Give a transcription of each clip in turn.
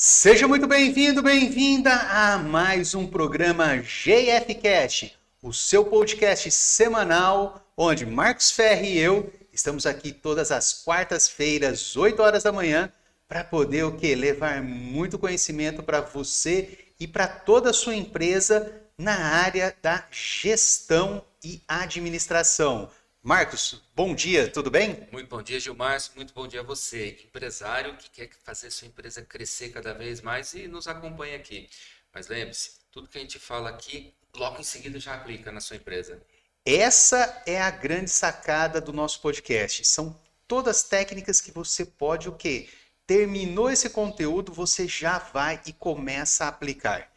Seja muito bem-vindo, bem-vinda a mais um programa GF Cast, o seu podcast semanal, onde Marcos Ferri e eu estamos aqui todas as quartas-feiras, 8 horas da manhã, para poder o quê? Levar muito conhecimento para você e para toda a sua empresa na área da gestão e administração. Marcos, bom dia, tudo bem? Muito bom dia, Gilmar. Muito bom dia a você, empresário que quer fazer sua empresa crescer cada vez mais e nos acompanha aqui. Mas lembre-se, tudo que a gente fala aqui, logo em seguida já aplica na sua empresa. Essa é a grande sacada do nosso podcast. São todas técnicas que você pode o quê? Terminou esse conteúdo, você já vai e começa a aplicar.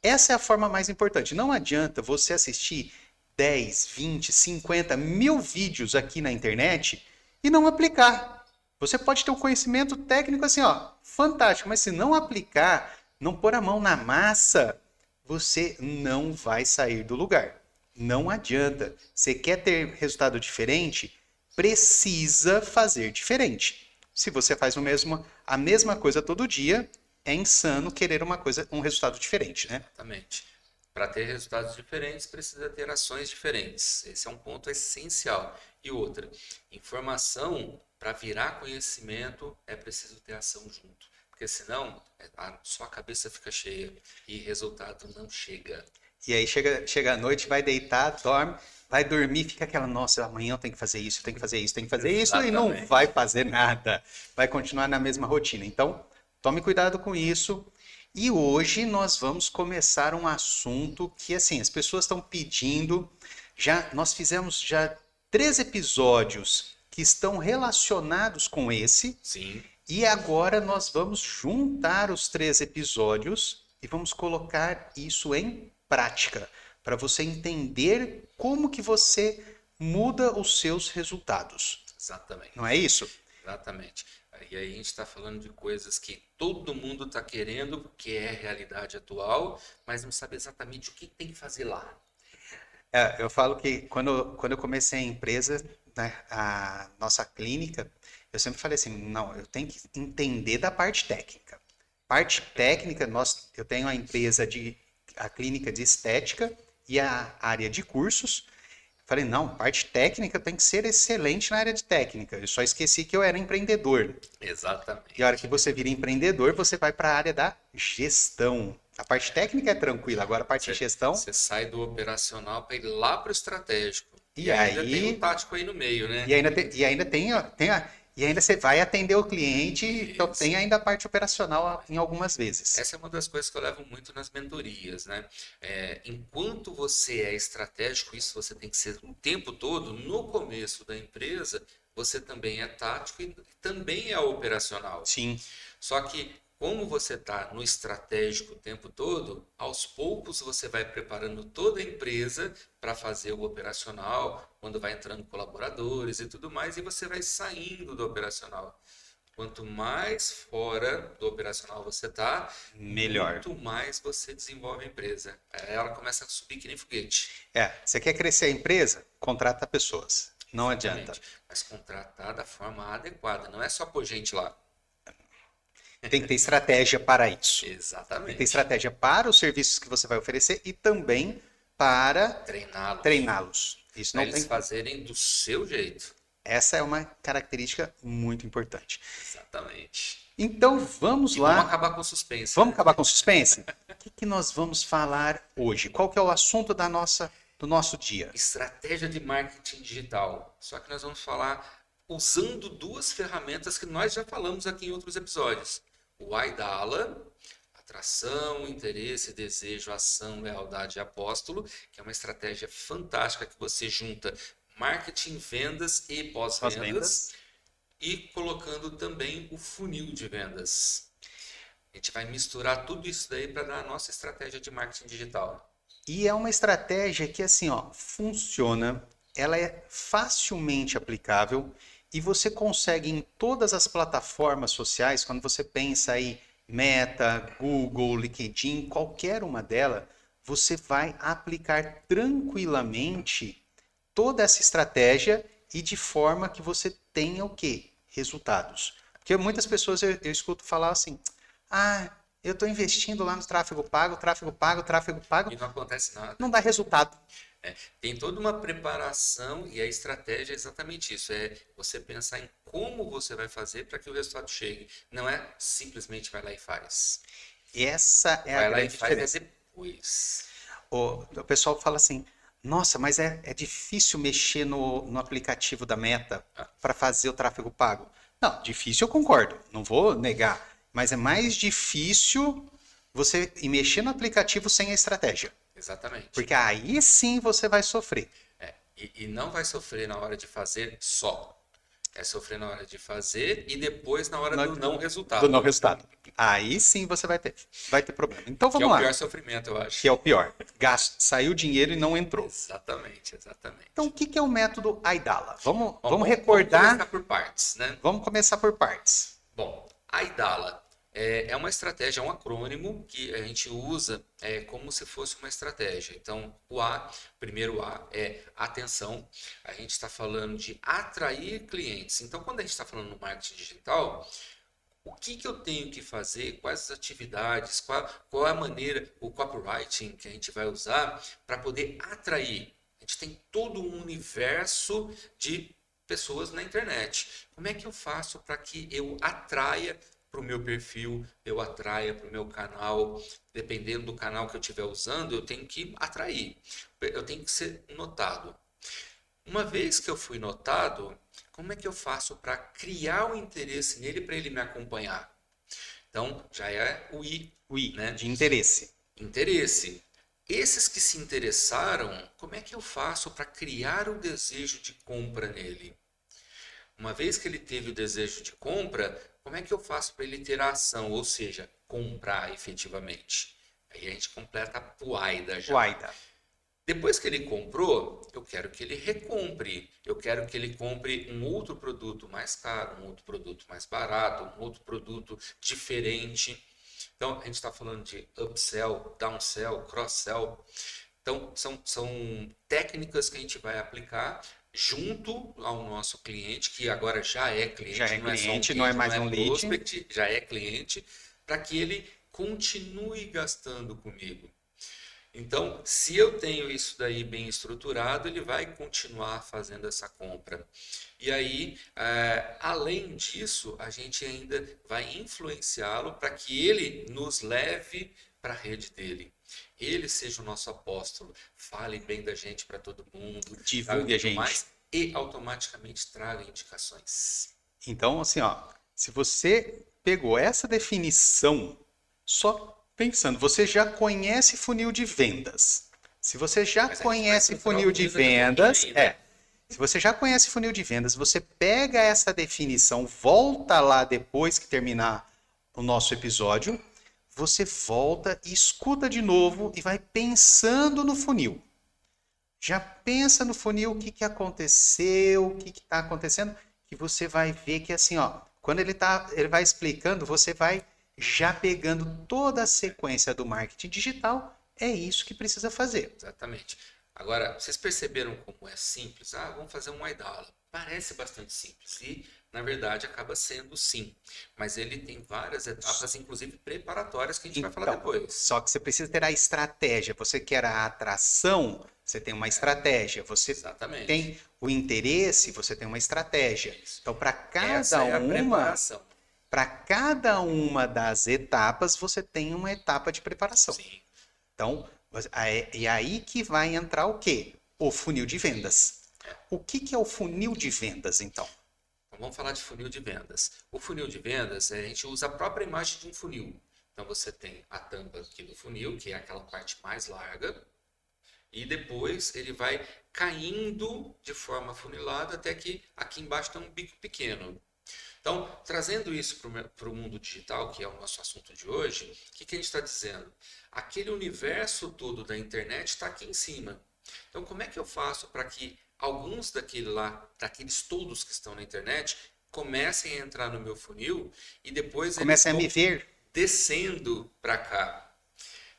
Essa é a forma mais importante. Não adianta você assistir 10, 20, 50, 1000 vídeos aqui na internet e não aplicar. Você pode ter um conhecimento técnico assim, ó, fantástico, mas se não aplicar, não pôr a mão na massa, você não vai sair do lugar. Não adianta. Você quer ter resultado diferente? Precisa fazer diferente. Se você faz a mesma coisa todo dia, é insano querer um resultado diferente, né? Exatamente. Para ter resultados diferentes, precisa ter ações diferentes. Esse é um ponto essencial. E outra, informação para virar conhecimento é preciso ter ação junto. Porque senão a sua cabeça fica cheia e resultado não chega. E aí chega a noite, vai deitar, dorme, vai dormir, fica aquela, nossa, amanhã eu tenho que fazer isso, eu tenho que fazer isso, tenho que fazer isso, e não vai Exatamente. fazer nada. Vai continuar na mesma rotina. Então, tome cuidado com isso. E hoje nós vamos começar um assunto que, assim, as pessoas estão pedindo. Nós fizemos já 3 episódios que estão relacionados com esse. Sim. E agora nós vamos juntar os 3 episódios e vamos colocar isso em prática, para você entender como que você muda os seus resultados. Não é Exatamente. isso? Exatamente. E aí a gente está falando de coisas que todo mundo está querendo, que é a realidade atual, mas não sabe exatamente o que tem que fazer lá. Eu falo que quando eu comecei a empresa, né, a nossa clínica, eu sempre falei assim, não, eu tenho que entender da parte técnica. Parte técnica, eu tenho a clínica de estética e a área de cursos. Falei, não, parte técnica tem que ser excelente na área de técnica. Eu só esqueci que eu era empreendedor. E a hora que Exatamente. você vira empreendedor, você vai para a área da gestão. A parte técnica é tranquila, agora a parte de gestão. Você sai do operacional para ir lá para o estratégico. E E ainda tem o aí, tático aí no meio, né? e ainda você vai atender o cliente, então Isso. tem ainda a parte operacional em algumas vezes. Essa é uma das coisas que eu levo muito nas mentorias, né? Enquanto você é estratégico, isso você tem que ser o tempo todo, no começo da empresa, você também é tático e também é operacional. Sim, Só que, como você está no estratégico o tempo todo, aos poucos você vai preparando toda a empresa para fazer o operacional, quando vai entrando colaboradores e tudo mais, e você vai saindo do operacional. Quanto mais fora do operacional você está, melhor. muito mais você desenvolve a empresa. Aí ela começa a subir que nem foguete. Você quer crescer a empresa? Contrata pessoas. Não adianta. Exatamente. Mas contratar da forma adequada. Não é só pôr gente lá. Tem que ter estratégia para isso. Tem que ter Exatamente. estratégia para os serviços que você vai oferecer e também para Treiná-los. treiná-los. Isso Para não eles tem. fazerem do seu jeito. Essa é uma característica muito importante. Exatamente. Então vamos E vamos lá. acabar com o suspense, Vamos né? acabar com o suspense? O que nós vamos falar hoje? Qual que é o assunto do nosso dia? Estratégia de marketing digital. Só que nós vamos falar usando duas ferramentas que nós já falamos aqui em outros episódios. O IDALA, atração, interesse, desejo, ação, lealdade e apóstolo, que é uma estratégia fantástica que você junta marketing, vendas e As pós-vendas vendas. e colocando também o funil de vendas. A gente vai misturar tudo isso daí para dar a nossa estratégia de marketing digital. E é uma estratégia que, assim, ó, funciona, ela é facilmente aplicável e você consegue em todas as plataformas sociais, quando você pensa aí Meta, Google, LinkedIn, qualquer uma delas, você vai aplicar tranquilamente toda essa estratégia e de forma que você tenha o quê? Resultados. Porque muitas pessoas eu escuto falar assim, ah, Eu estou investindo lá no tráfego pago, tráfego pago, tráfego pago, E não acontece nada. não dá resultado. Tem toda uma preparação e a estratégia é exatamente isso. É você pensar em como você vai fazer para que o resultado chegue. Não é simplesmente vai lá e faz. Essa é a Vai lá e grande faz diferença. depois. O pessoal fala assim, nossa, mas é difícil mexer no aplicativo da Meta para fazer o tráfego pago. Não, difícil eu concordo, não vou negar. Mas é mais difícil você ir mexer no aplicativo sem a estratégia. Exatamente. Porque aí sim você vai sofrer. E não vai sofrer na hora de fazer só. É sofrer na hora de fazer e depois na hora do não Do resultado. não resultado. Aí sim você vai ter problema. Então Que é vamos o lá. pior sofrimento, eu acho. Que é o pior. Gasto, saiu dinheiro e não entrou. Exatamente, exatamente. Então o que é o método Aidala? Bom, Vamos Vamos recordar. começar por partes, né? Vamos começar por partes. Bom, a IDALA é uma estratégia, é um acrônimo que a gente usa como se fosse uma estratégia. Então, primeiro A é atenção. A gente está falando de atrair clientes. Então, quando a gente está falando no marketing digital, o que eu tenho que fazer, quais as atividades, qual é a maneira, o copywriting que a gente vai usar para poder atrair. A gente tem todo um universo de pessoas na internet. Como é que eu faço para que eu atraia para o meu perfil, eu atraia para o meu canal? Dependendo do canal que eu estiver usando, eu tenho que atrair, eu tenho que ser notado. Uma vez que eu fui notado, como é que eu faço para criar o interesse nele para ele me acompanhar? Então, já é o I, O I, né? de interesse. Interesse. Esses que se interessaram, como é que eu faço para criar o desejo de compra nele? Uma vez que ele teve o desejo de compra, como é que eu faço para ele ter a ação, ou seja, comprar efetivamente? Aí a gente completa a puaida já. Guaida. Depois que ele comprou, eu quero que ele recompre. Eu quero que ele compre um outro produto mais caro, um outro produto mais barato, um outro produto diferente. Então, a gente está falando de upsell, downsell, cross-sell. Então, são técnicas que a gente vai aplicar junto ao nosso cliente, que agora já é cliente, Já é não é só um cliente, cliente, não é mais um lead. prospect, já é cliente, para que ele continue gastando comigo. Então, se eu tenho isso daí bem estruturado, ele vai continuar fazendo essa compra. E aí, além disso, a gente ainda vai influenciá-lo para que ele nos leve para a rede dele. Ele seja o nosso apóstolo, fale bem da gente para todo mundo, Divulgue a gente. mais, e automaticamente traga indicações. Então, assim, ó, se você pegou essa definição só pensando, você já conhece funil de vendas. Se você já Mas a gente conhece vai funil de profundizar um pouquinho vendas, ainda. se você já conhece funil de vendas, você pega essa definição, volta lá depois que terminar o nosso episódio, você volta e escuta de novo e vai pensando no funil. Já pensa no funil, o que que aconteceu, o que que está acontecendo, que você vai ver que assim, ó, quando ele vai explicando, você vai já pegando toda a sequência do marketing digital, é isso que precisa fazer. Exatamente. Agora, vocês perceberam como é simples? Vamos fazer um Aidala. Parece bastante simples e, na verdade, acaba sendo sim. Mas ele tem várias etapas, inclusive preparatórias, que a gente vai falar depois. Só que você precisa ter a estratégia. Você quer a atração, você tem uma estratégia. Você Exatamente. tem o interesse, você tem uma estratégia. Isso. Então, para Essa cada é a uma, preparação. para cada uma das etapas, você tem uma etapa de preparação. Sim. Então, é aí que vai entrar o quê? O funil de vendas. O que é o funil de vendas, então? Então, vamos falar de funil de vendas. O funil de vendas, a gente usa a própria imagem de um funil. Então, você tem a tampa aqui do funil, que é aquela parte mais larga, e depois ele vai caindo de forma funilada até que aqui embaixo tem um bico pequeno. Então, trazendo isso para o mundo digital, que é o nosso assunto de hoje, o que a gente está dizendo? Aquele universo todo da internet está aqui em cima. Então, como é que eu faço para que alguns daqueles todos que estão na internet, comecem a entrar no meu funil e depois comecem a me ver descendo para cá?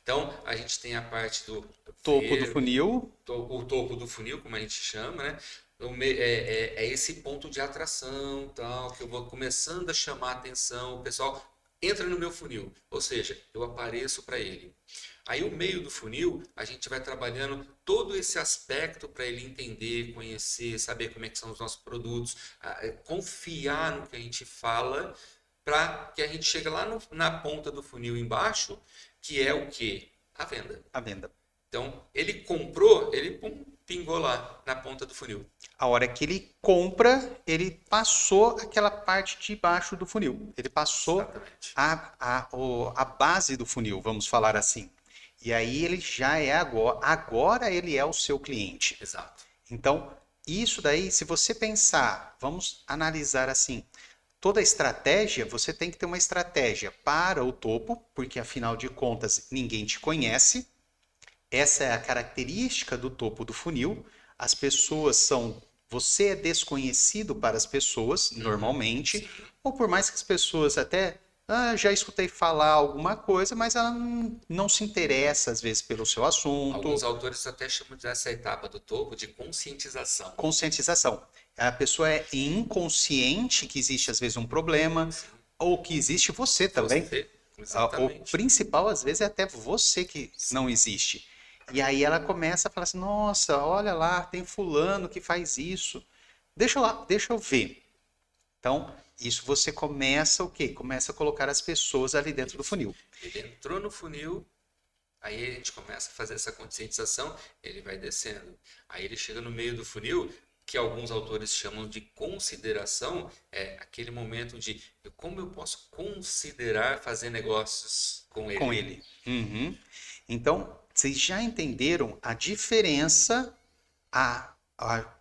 Então, a gente tem a parte do topo do funil, o topo do funil, como a gente chama, né? É esse ponto de atração, tal, que eu vou começando a chamar a atenção, o pessoal entra no meu funil, ou seja, eu apareço para ele. Aí o meio do funil, a gente vai trabalhando todo esse aspecto para ele entender, conhecer, saber como é que são os nossos produtos, confiar no que a gente fala, para que a gente chegue lá na ponta do funil embaixo, que é o quê? A venda. A venda. Então, ele comprou, ele pingou lá na ponta do funil. A hora que ele compra, ele passou aquela parte de baixo do funil. Ele passou Exatamente. a base do funil, vamos falar assim. E aí ele já é agora ele é o seu cliente. Exato. Então, isso daí, se você pensar, vamos analisar assim, toda estratégia, você tem que ter uma estratégia para o topo, porque afinal de contas ninguém te conhece. Essa é a característica do topo do funil. As pessoas são. Você é desconhecido para as pessoas, normalmente, Sim. ou por mais que as pessoas até. Já escutei falar alguma coisa, mas ela não se interessa, às vezes, pelo seu assunto. Alguns autores até chamam dessa etapa do topo de conscientização. Conscientização. A pessoa é inconsciente que existe, às vezes, um problema, ou que existe você também. Você, O exatamente. principal, às vezes, é até você que não existe. E aí ela começa a falar assim, nossa, olha lá, tem fulano que faz isso. Deixa eu ver. Então, isso você começa o quê? Começa a colocar as pessoas ali dentro do funil. Ele entrou no funil, aí a gente começa a fazer essa conscientização, ele vai descendo. Aí ele chega no meio do funil, que alguns autores chamam de consideração, é aquele momento de como eu posso considerar fazer negócios com ele. Com ele. Uhum. Então, vocês já entenderam a diferença,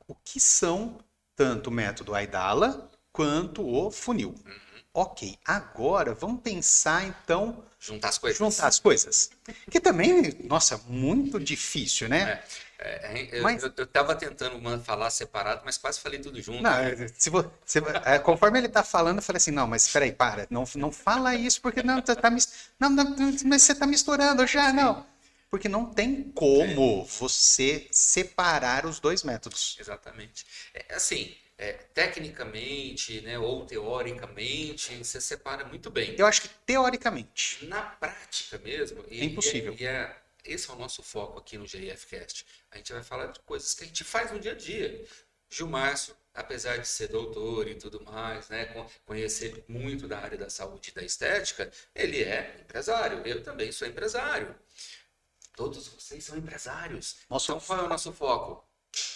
o que são tanto o método Aidala quanto o funil. Ok, agora vamos pensar então Juntar as coisas. juntar as coisas. Que também, nossa, muito difícil, né? Mas, Eu estava tentando falar separado, mas quase falei tudo junto. não, conforme ele está falando, eu falei assim, não, mas espera aí, para, não fala isso, porque não, mas você está misturando já, não. Porque não tem como você separar os dois métodos. Exatamente. Assim, tecnicamente, né, ou teoricamente, você separa muito bem. Eu acho que teoricamente Na prática mesmo, é impossível. Esse é o nosso foco aqui no GIFcast. A gente vai falar de coisas que a gente faz no dia a dia. Gilmárcio, apesar de ser doutor e tudo mais, né, conhecer muito da área da saúde e da estética, ele é empresário. Eu também sou empresário. Todos vocês são empresários. Então, qual é o nosso foco?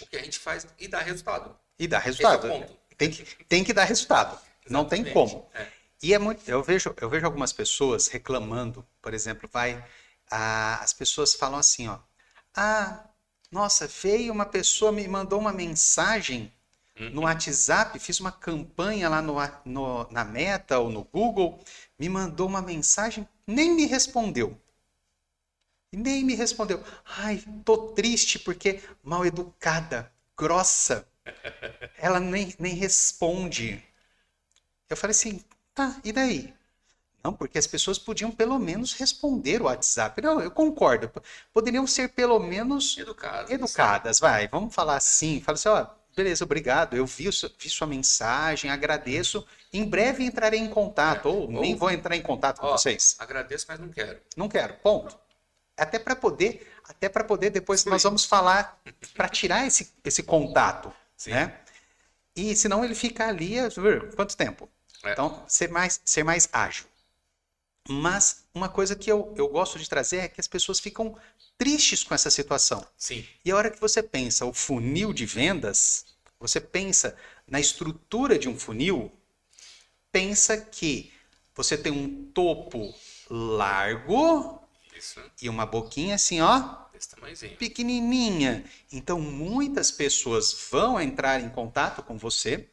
O que a gente faz e dá resultado. E dá resultado. Esse é o ponto. Tem que dar resultado. Não tem Exatamente. como. E é muito. Eu vejo algumas pessoas reclamando, por exemplo, as pessoas falam assim, ó. Nossa, veio uma pessoa, me mandou uma mensagem no WhatsApp, fiz uma campanha lá na Meta ou no Google, me mandou uma mensagem, nem me respondeu. Nem me respondeu. Ai, tô triste porque mal educada, grossa. Ela nem responde. Eu falei assim, tá, e daí? Não, porque as pessoas podiam pelo menos responder o WhatsApp. Não, eu concordo. Poderiam ser pelo menos educadas, vai. Vamos falar assim. Fala assim, ó, beleza, obrigado. Eu vi sua mensagem, agradeço. Em breve entrarei em contato, ou nem vou entrar em contato com vocês. Agradeço, mas não quero. Não quero, ponto. Até para poder depois nós vamos falar para tirar esse contato, né? E senão ele fica ali, quanto tempo? Então, ser mais ágil. Mas uma coisa que eu gosto de trazer é que as pessoas ficam tristes com essa situação. Sim. E a hora que você pensa o funil de vendas, você pensa na estrutura de um funil, pensa que você tem um topo largo. Isso. E uma boquinha assim, ó, desse tamanhozinho, pequenininha. Então, muitas pessoas vão entrar em contato com você.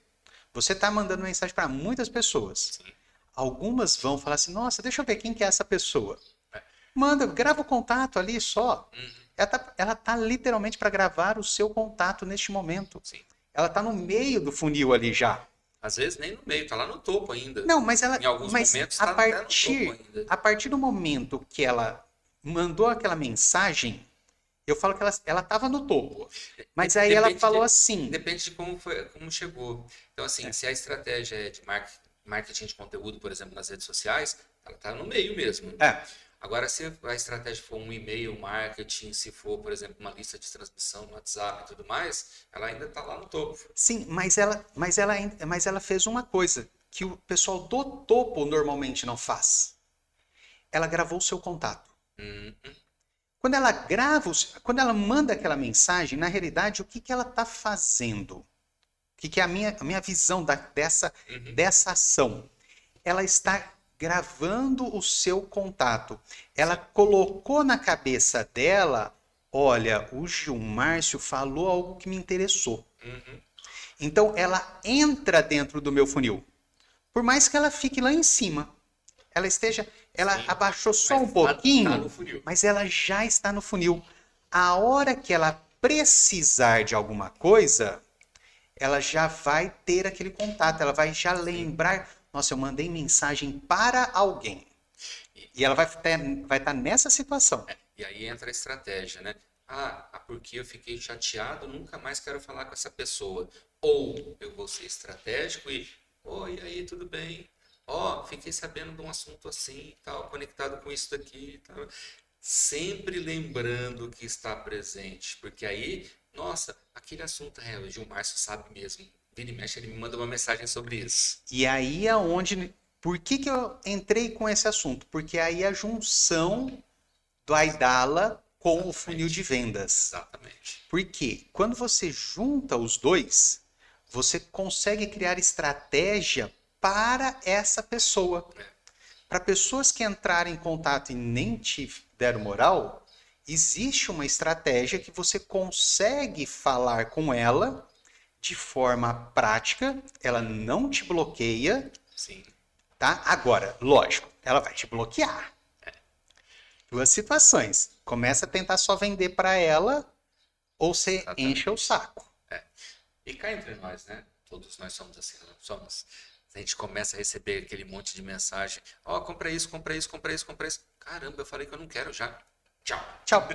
Você está mandando mensagem para muitas pessoas. Sim. Algumas vão falar assim, nossa, deixa eu ver quem que é essa pessoa. Manda, grava o contato ali só. Ela tá literalmente para gravar o seu contato neste momento. Sim. Ela está no meio do funil ali já. Às vezes nem no meio, tá lá no topo ainda. Não, mas ela, em alguns momentos a tá partir, no topo ainda. a partir do momento que ela mandou aquela mensagem, eu falo que ela estava no topo. Mas aí ela falou assim. Depende de como chegou. Então, assim, se a estratégia é de marketing marketing de conteúdo, por exemplo, nas redes sociais, ela está no meio mesmo. Agora, se a estratégia for um e-mail marketing, se for, por exemplo, uma lista de transmissão no WhatsApp e tudo mais, ela ainda está lá no topo. Sim, mas ela fez uma coisa que o pessoal do topo normalmente não faz. Ela gravou o seu contato. Quando ela quando ela manda aquela mensagem, na realidade, o que que ela está fazendo? O que que é a minha visão dessa ação? Ela está gravando o seu contato. Ela colocou na cabeça dela, olha, o Gilmárcio falou algo que me interessou. Então, ela entra dentro do meu funil. Por mais que ela fique lá em cima. Ela abaixou só um pouquinho, mas ela já está no funil. A hora que ela precisar de alguma coisa, ela já vai ter aquele contato, ela vai já lembrar, nossa, eu mandei mensagem para alguém. E ela vai estar nessa situação. E aí entra a estratégia, né? Porque eu fiquei chateado, nunca mais quero falar com essa pessoa. Ou eu vou ser estratégico e, oi, aí, tudo bem? Fiquei sabendo de um assunto assim, tal, conectado com isso daqui, tal. Sempre lembrando que está presente, porque aí, nossa, aquele assunto, o Gilmárcio sabe mesmo. Vira e mexe, ele me manda uma mensagem sobre isso. E aí é onde... Por que eu entrei com esse assunto? Porque aí é a junção do Aidala com o funil de vendas. Exatamente. Porque quando você junta os dois, você consegue criar estratégia para essa pessoa. Para pessoas que entrarem em contato e nem te deram moral, existe uma estratégia que você consegue falar com ela de forma prática, ela não te bloqueia. Sim. Tá? Agora, lógico, ela vai te bloquear. Duas situações. Começa a tentar só vender para ela ou você enche o saco. E cá entre nós, né? Todos nós somos assim, não somos. A gente começa a receber aquele monte de mensagem. Compra isso, compra isso, compra isso, compra isso. Caramba, eu falei que eu não quero já. Tchau. Tchau.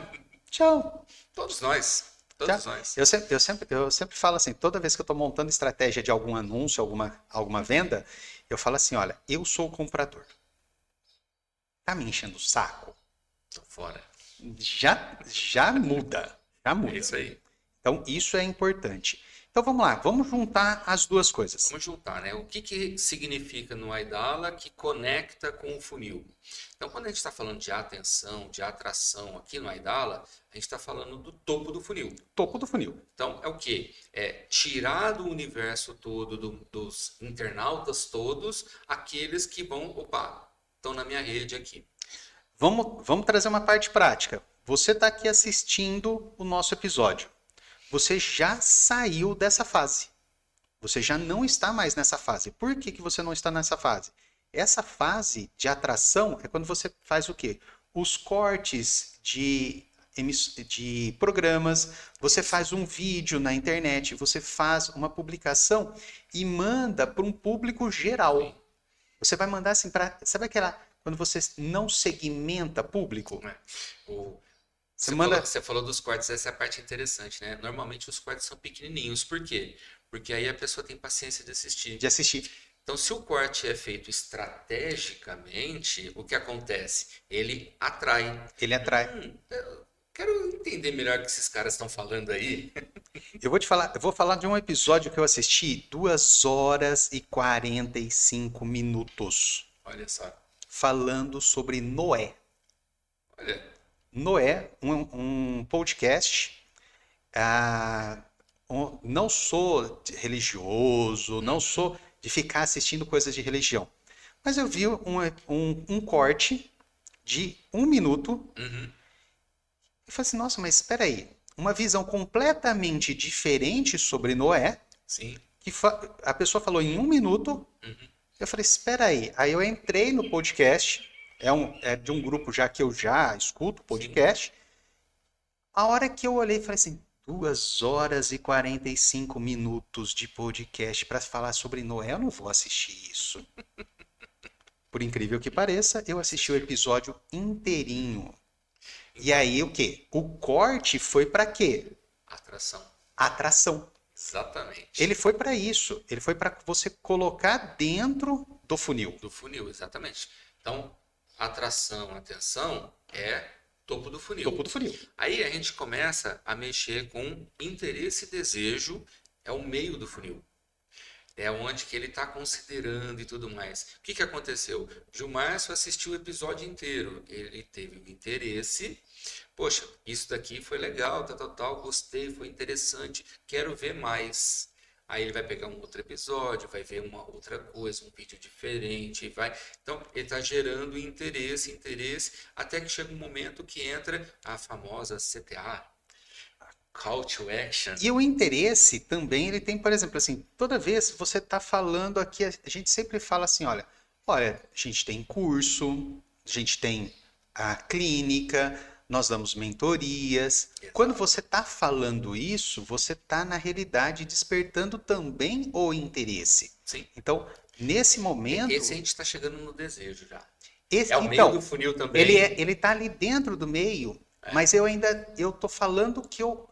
Tchau. Todos nós. Todos nós. Eu sempre falo assim, toda vez que eu estou montando estratégia de algum anúncio, alguma venda, eu falo assim, olha, eu sou o comprador. Tá me enchendo o saco? Tô fora. Já muda. Já muda. É isso aí. Então, isso é importante. Então, vamos lá. Vamos juntar as duas coisas. Vamos juntar, né? O que significa no Aidala que conecta com o funil? Então, quando a gente está falando de atenção, de atração aqui no Aidala, a gente está falando do topo do funil. Topo do funil. Então, é o quê? É tirar do universo todo, dos internautas todos, aqueles que estão na minha rede aqui. Vamos trazer uma parte prática. Você está aqui assistindo o nosso episódio. Você já saiu dessa fase. Você já não está mais nessa fase. Por que você não está nessa fase? Essa fase de atração é quando você faz o quê? Os cortes de programas, você faz um vídeo na internet, você faz uma publicação e manda para um público geral. Você vai mandar assim para... Sabe aquela... Quando você não segmenta público? Você falou dos cortes, essa é a parte interessante, né? Normalmente os cortes são pequenininhos. Por quê? Porque aí a pessoa tem paciência de assistir. Então, se o corte é feito estrategicamente, o que acontece? Ele atrai. Eu quero entender melhor o que esses caras estão falando aí. Eu vou falar de um episódio que eu assisti 2 horas e 45 minutos. Olha só. Falando sobre Noé. Olha. Noé, um podcast. Não sou religioso, não sou de ficar assistindo coisas de religião. Mas eu vi um corte de 1 minuto. E falei assim, nossa, mas espera aí. Uma visão completamente diferente sobre Noé. Sim. Que a pessoa falou em 1 minuto. Eu falei, espera aí. Aí eu entrei no podcast. É de um grupo já que eu já escuto podcast. Sim. A hora que eu olhei, falei assim, 2 horas e 45 minutos de podcast para falar sobre Noé, eu não vou assistir isso. Por incrível que pareça, eu assisti o episódio inteirinho. E aí o quê? O corte foi para quê? Atração. Exatamente. Ele foi para isso. Ele foi para você colocar dentro do funil. Do funil, exatamente. Então, atração, atenção é topo do funil. Topo do funil. Aí a gente começa a mexer com interesse e desejo, é o meio do funil. É onde que ele está considerando e tudo mais. O que aconteceu? Gilmárcio assistiu o episódio inteiro. Ele teve o interesse. Poxa, isso daqui foi legal, tal, gostei, foi interessante, quero ver mais. Aí ele vai pegar um outro episódio, vai ver uma outra coisa, um vídeo diferente, vai. Então, ele está gerando interesse, até que chega um momento que entra a famosa CTA, Call to Action. E o interesse também, ele tem, por exemplo, assim, toda vez que você está falando aqui, a gente sempre fala assim, olha, a gente tem curso, a gente tem a clínica, nós damos mentorias. Exato. Quando você está falando isso, você está, na realidade, despertando também o interesse. Sim. Então, nesse momento... Esse a gente está chegando no desejo já. Esse, É o meio do funil também. Ele está ali dentro do meio, mas eu tô falando que eu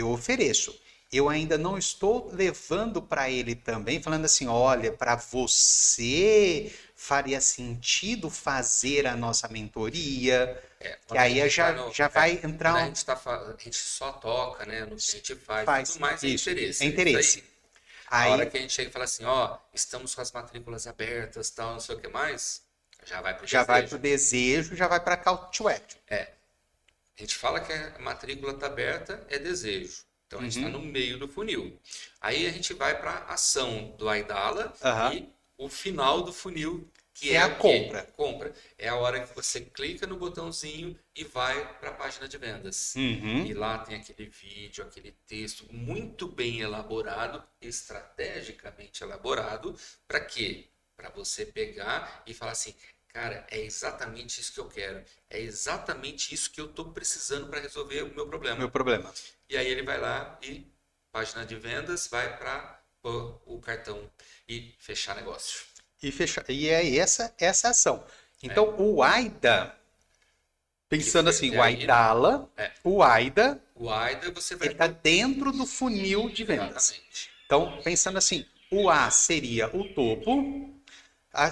ofereço. Eu ainda não estou levando para ele também, falando assim, olha, para você faria sentido fazer a nossa mentoria. Que aí já vai entrar... A gente só toca, né? No que a gente faz tudo mais isso, interesse. É interesse. A hora que a gente chega e fala assim, estamos com as matrículas abertas, tal, não sei o que mais, já vai pro desejo. Já vai pro desejo, já vai para call to action. A gente fala que a matrícula está aberta, é desejo. Então, a gente está no meio do funil. Aí a gente vai para a ação do Aidala e o final do funil, que é a compra. Compra. É a hora que você clica no botãozinho e vai para a página de vendas. E lá tem aquele vídeo, aquele texto muito bem elaborado, estrategicamente elaborado. Para quê? Para você pegar e falar assim... Cara, é exatamente isso que eu quero. É exatamente isso que eu estou precisando para resolver o meu problema. E aí ele vai lá e, página de vendas, vai para o cartão e fechar negócio. E é essa ação. Então, o AIDA, pensando assim, o Aidala, o AIDA você vai... Ele está dentro do funil de vendas. Exatamente. Então, pensando assim, o A seria o topo.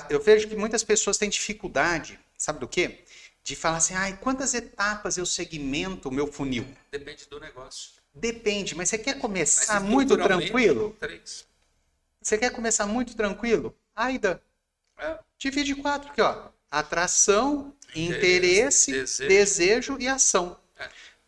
Eu vejo que muitas pessoas têm dificuldade, sabe do quê? De falar assim, quantas etapas eu segmento o meu funil? Depende do negócio. Depende, mas você quer começar muito tranquilo? 3. Você quer começar muito tranquilo? AIDA. Divide 4 aqui, ó. Atração, interesse, desejo e ação.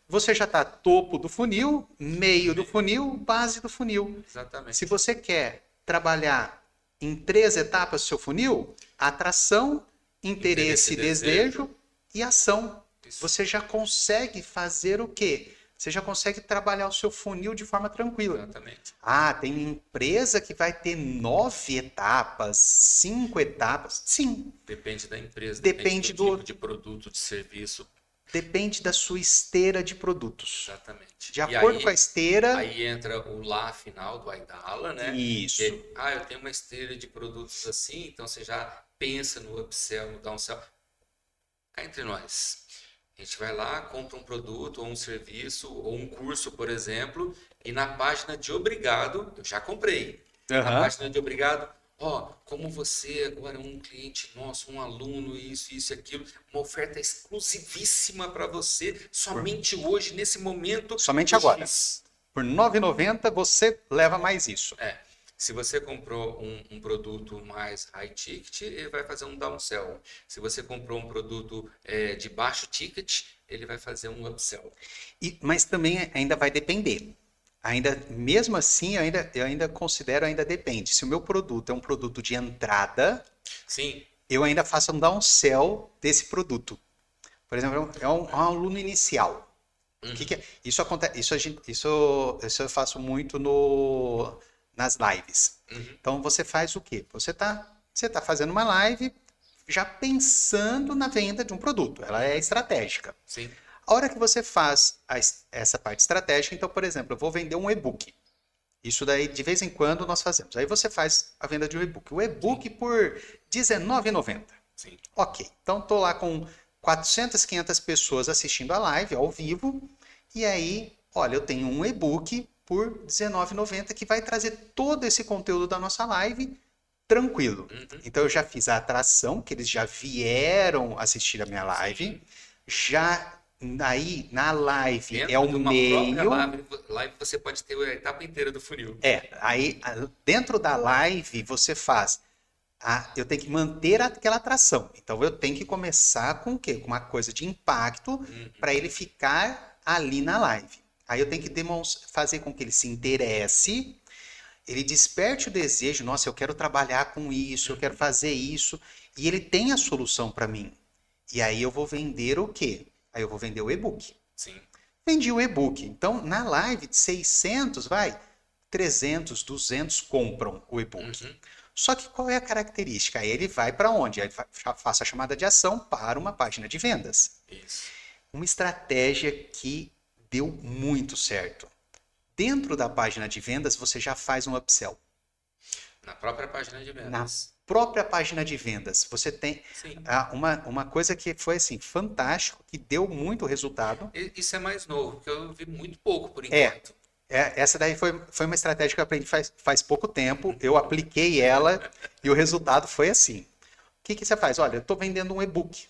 Você já está topo do funil, meio do funil, base do funil. Exatamente. Se você quer trabalhar em 3 etapas do seu funil, atração, interesse, desejo e ação. Isso. Você já consegue fazer o quê? Você já consegue trabalhar o seu funil de forma tranquila. Exatamente. Tem empresa que vai ter 9 etapas, 5 etapas. Sim. Depende da empresa, depende do tipo de produto, de serviço. Depende da sua esteira de produtos. Exatamente. De acordo com a esteira... Aí entra o lá final do Aidala, né? Isso. Eu tenho uma esteira de produtos assim, então você já pensa no upsell, no downsell. Cá entre nós. A gente vai lá, compra um produto, ou um serviço, ou um curso, por exemplo, e na página de obrigado, eu já comprei. Na página de obrigado... como você agora é um cliente nosso, um aluno, isso e aquilo, uma oferta exclusivíssima para você, somente hoje, nesse momento. Somente agora. Por R$ 9,90 você leva mais isso. Se você comprou um produto mais high ticket, ele vai fazer um downsell. Se você comprou um produto de baixo ticket, ele vai fazer um upsell. Mas também ainda vai depender. Mesmo assim, eu ainda considero, depende. Se o meu produto é um produto de entrada, sim, eu ainda faço um downsell desse produto. Por exemplo, é um aluno inicial. Que é? Isso acontece, isso eu faço muito nas lives. Então você faz o quê? Você tá fazendo uma live já pensando na venda de um produto. Ela é estratégica. Sim. A hora que você faz essa parte estratégica, então, por exemplo, eu vou vender um e-book. Isso daí, de vez em quando, nós fazemos. Aí você faz a venda de um e-book. O e-book por R$19,90. Sim. Ok. Então, estou lá com 400, 500 pessoas assistindo a live, ao vivo. E aí, olha, eu tenho um e-book por R$19,90, que vai trazer todo esse conteúdo da nossa live tranquilo. Então eu já fiz a atração, que eles já vieram assistir a minha live. Já aí na live Dentro é o de uma meio. própria live você pode ter a etapa inteira do funil. Aí dentro da live você faz. Eu tenho que manter aquela atração. Então eu tenho que começar com o quê? Com uma coisa de impacto para ele ficar ali na live. Aí eu tenho que fazer com que ele se interesse, ele desperte o desejo, nossa, eu quero trabalhar com isso, eu quero fazer isso, e ele tem a solução para mim. E aí eu vou vender o quê? Aí eu vou vender o e-book. Sim. Vendi o e-book. Então, na live de 600, 300, 200 compram o e-book. Só que qual é a característica? Aí ele vai para onde? Aí faço a chamada de ação para uma página de vendas. Isso. Uma estratégia que deu muito certo. Dentro da página de vendas, você já faz um upsell. Na própria página de vendas. Na própria página de vendas, você tem uma coisa que foi assim, fantástico, que deu muito resultado. Isso é mais novo, porque eu vi muito pouco por enquanto. Essa daí foi uma estratégia que eu aprendi faz pouco tempo. Eu apliquei ela e o resultado foi assim. O que você faz? Olha, eu estou vendendo um e-book.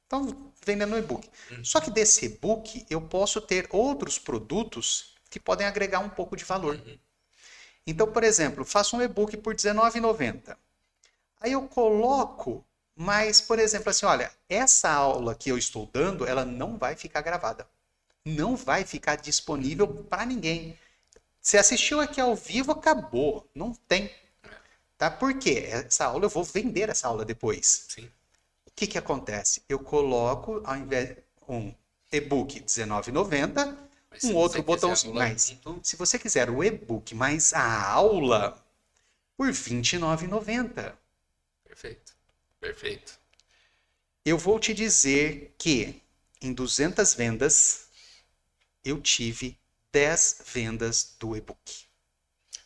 Então, vendendo um e-book. Só que desse e-book, eu posso ter outros produtos que podem agregar um pouco de valor. Então, por exemplo, faço um e-book por R$19,90. Aí eu coloco, mas, por exemplo, assim, olha, essa aula que eu estou dando, ela não vai ficar gravada. Não vai ficar disponível para ninguém. Você assistiu aqui ao vivo, acabou. Não tem. Tá? Por quê? Essa aula, eu vou vender essa aula depois. Sim. O que acontece? Eu coloco, ao invés um e-book R$19,90, um outro botãozinho. Mas se você quiser o e-book mais a aula, por R$29,90. Perfeito. Perfeito. Eu vou te dizer que em 200 vendas, eu tive 10 vendas do e-book.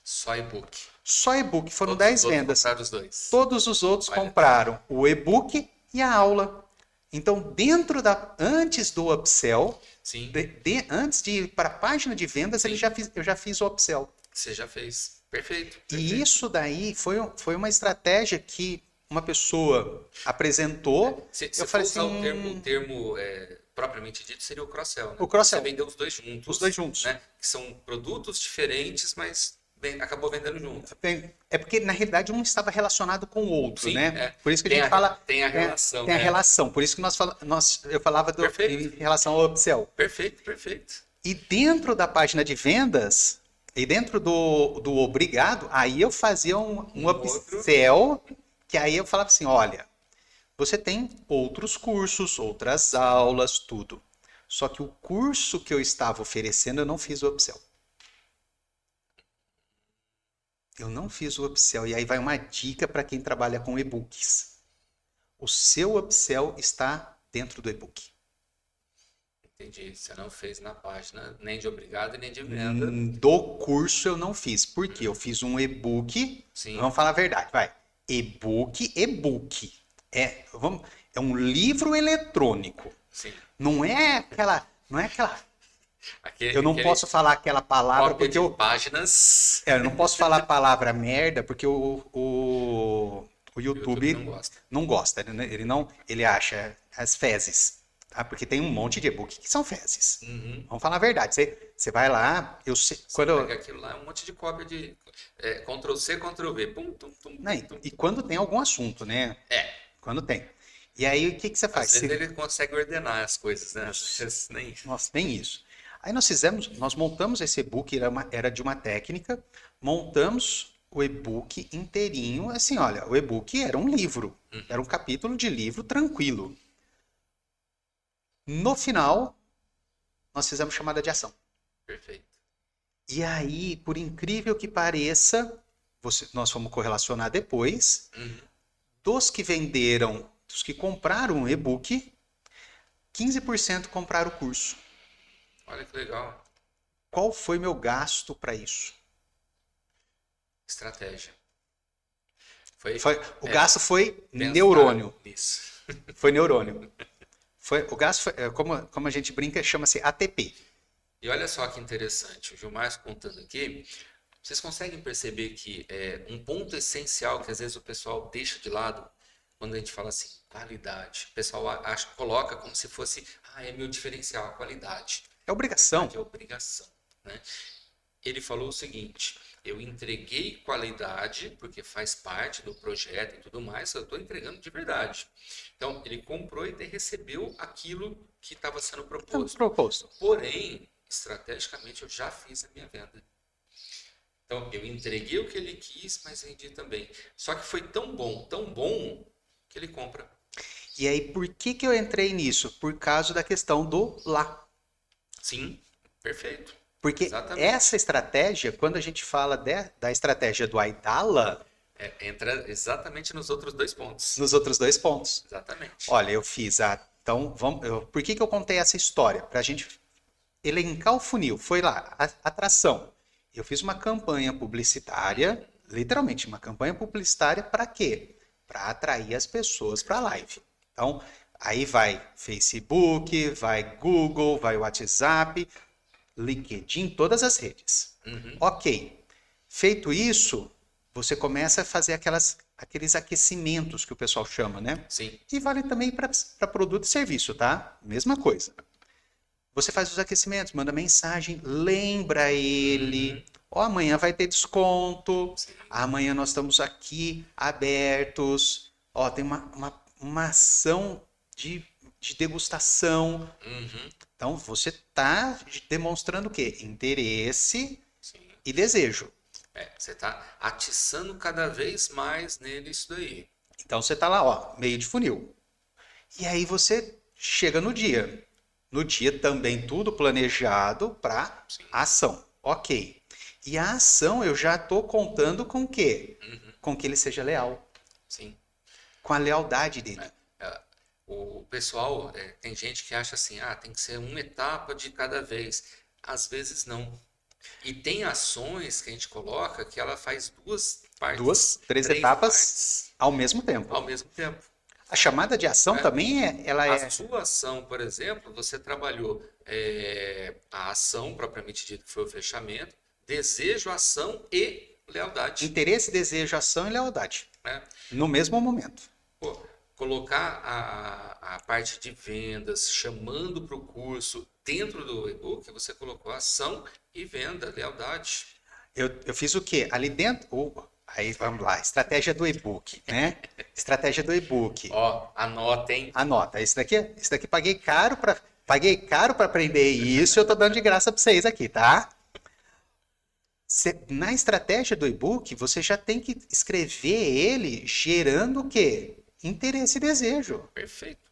Só e-book. Só e-book, foram Todos 10 os outros vendas. compraram os dois. Todos os outros compraram o e-book e a aula. Então, antes do upsell, Sim. Antes de ir para a página de vendas, eu já fiz o upsell. Você já fez. Perfeito. E isso daí foi uma estratégia que uma pessoa apresentou. Se eu for falei usar assim, o termo propriamente dito, seria o cross-sell. Né? O cross-sell. Você vendeu os dois juntos. Os dois juntos. Né? Que são produtos diferentes, mas acabou vendendo junto. É porque, na realidade, um estava relacionado com o outro, Sim, né? Por isso que a gente fala... Tem a relação. Tem a relação. Por isso que eu falava em relação ao upsell. Perfeito, perfeito. E dentro da página de vendas, e dentro do obrigado, aí eu fazia um upsell, que aí eu falava assim, olha, você tem outros cursos, outras aulas, tudo. Só que o curso que eu estava oferecendo, eu não fiz o upsell. Eu não fiz o upsell. E aí vai uma dica para quem trabalha com e-books. O seu upsell está dentro do e-book. Entendi. Você não fez na página nem de obrigado e nem de venda. Do curso eu não fiz. Por quê? Eu fiz um e-book. Sim. Vamos falar a verdade, vai. E-book. É um livro eletrônico. Sim. Não é aquela... eu não posso falar aquela palavra porque páginas. Eu não posso falar a palavra merda porque o YouTube não gosta. Ele acha as fezes. Tá? Porque tem um monte de e-book que são fezes. Vamos falar a verdade. Você vai lá, pega aquilo lá, um monte de cópia de Ctrl+C, Ctrl+V. E quando tem algum assunto, né? Quando tem. E aí o que você faz? Às vezes ele consegue ordenar as coisas, né? Nossa, nem isso. Aí nós montamos esse e-book, era de uma técnica, montamos o e-book inteirinho, assim, olha, o e-book era um livro, era um capítulo de livro tranquilo. No final, nós fizemos chamada de ação. Perfeito. E aí, por incrível que pareça, nós vamos correlacionar depois, dos que venderam, dos que compraram o e-book, 15% compraram o curso. Olha que legal. Qual foi meu gasto para isso? Estratégia. O gasto foi neurônio. Isso. Foi neurônio. O gasto foi, como a gente brinca, chama-se ATP. E olha só que interessante, o Gilmar contando aqui, vocês conseguem perceber que é um ponto essencial que às vezes o pessoal deixa de lado quando a gente fala assim, qualidade. O pessoal acha, coloca como se fosse, é meu diferencial, a qualidade. É obrigação. Qualidade é obrigação, né? Ele falou o seguinte: eu entreguei qualidade, porque faz parte do projeto e tudo mais, eu estou entregando de verdade. Então, ele comprou e recebeu aquilo que estava sendo Então, proposto. proposto. Porém, estrategicamente, eu já fiz a minha venda. Então, eu entreguei o que ele quis, mas vendi também. Só que foi tão bom, que ele compra. E aí, por que que eu entrei nisso? Por causa da questão do lá. Sim, perfeito. Porque Exatamente. essa estratégia, quando a gente fala da estratégia do Aidala, Entra exatamente nos outros dois pontos. nos outros dois pontos. Exatamente. Olha, eu fiz a. Então, por que que eu contei essa história? Para a gente elencar o funil. Foi lá, atração. Eu fiz uma campanha publicitária, literalmente uma campanha publicitária para quê? Para atrair as pessoas para a live. Então, aí vai Facebook, vai Google, vai WhatsApp, LinkedIn, todas as redes. Uhum. Ok. Feito isso, você começa a fazer aqueles aquecimentos que o pessoal chama, né? Sim. E vale também para produto e serviço, tá? Mesma coisa. Você faz os aquecimentos, manda mensagem, lembra ele. Ó, amanhã vai ter desconto. Sim. Amanhã nós estamos aqui abertos. Ó, tem uma ação de degustação. Uhum. Então você está demonstrando o quê? Interesse Sim. e desejo. Você está atiçando cada vez mais nele isso daí. Então você está lá, ó, meio de funil. E aí você chega no dia. No dia também tudo planejado para ação. Ok. E a ação eu já estou contando com o quê? Com que ele seja leal. Sim. Com a lealdade dele. O pessoal, tem gente que acha assim, tem que ser uma etapa de cada vez. Às vezes não. E tem ações que a gente coloca que ela faz duas partes. Duas, três três etapas partes ao mesmo tempo. ao mesmo tempo. A chamada de ação também A sua ação, por exemplo, você trabalhou a ação propriamente dita, que foi o fechamento, desejo, ação e lealdade. interesse, desejo, ação e lealdade. Né? No mesmo momento. Pô, colocar a parte de vendas, chamando para o curso, dentro do e-book, você colocou ação e venda, lealdade. Eu fiz o quê? Ali dentro. Aí vamos lá, estratégia do e-book, né? Estratégia do e-book. Ó, anotem. Anota, esse daqui paguei caro para aprender isso, eu tô dando de graça para vocês aqui, tá? Na estratégia do e-book, você já tem que escrever ele gerando o quê? Interesse e desejo. Perfeito.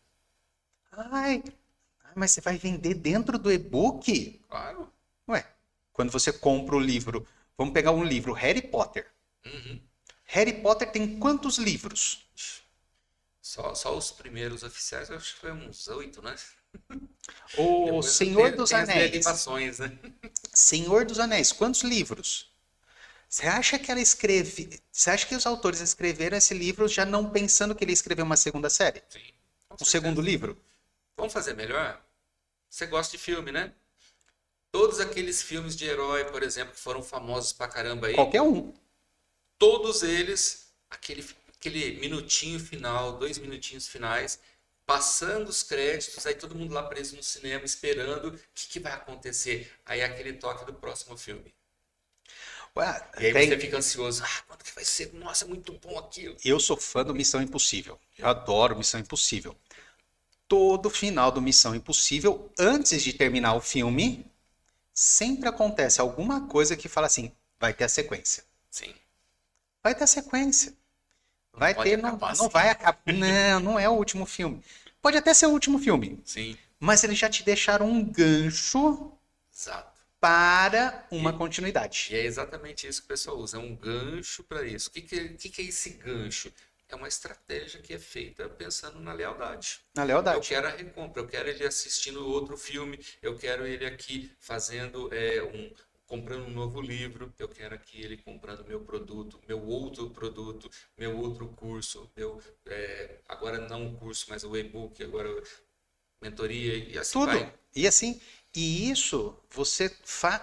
Ai, mas você vai vender dentro do e-book? Claro. Ué, quando você compra o livro, vamos pegar um livro, Harry Potter. Uhum. Harry Potter tem quantos livros? Só os primeiros oficiais, eu acho que foi uns 8, né? O Depois Senhor dos tem as Anéis. derivações, né? Senhor dos Anéis, quantos livros? Você acha que ela escreve? Você acha que os autores escreveram esse livro já não pensando que ele ia escrever uma segunda série? Sim. Um segundo livro? Vamos fazer melhor? Você gosta de filme, né? Todos aqueles filmes de herói, por exemplo, que foram famosos pra caramba aí, Qualquer um. todos eles, aquele minutinho final, 2 minutinhos finais, passando os créditos, aí todo mundo lá preso no cinema esperando o que vai acontecer. Aí é aquele toque do próximo filme. Ué, E aí você fica ansioso, quando que vai ser? Nossa, é muito bom aquilo. Eu sou fã do Missão Impossível. Eu adoro Missão Impossível. Todo final do Missão Impossível, antes de terminar o filme, sempre acontece alguma coisa que fala assim, vai ter a sequência. Sim. Vai ter a sequência. Vai pode ter, acabar não assim. vai acabar. Não é o último filme. Pode até ser o último filme, Sim. mas eles já te deixaram um gancho Exato. para uma continuidade. E é exatamente isso que o pessoal usa, é um gancho para isso. O que é esse gancho? É uma estratégia que é feita pensando na lealdade. Na Eu lealdade. quero a recompra, eu quero ele assistindo outro filme, eu quero ele aqui fazendo comprando um novo livro, eu quero aqui ele comprando meu produto, meu outro curso, agora não um curso, mas o e-book, agora mentoria e assim Tudo. vai. E assim, e isso você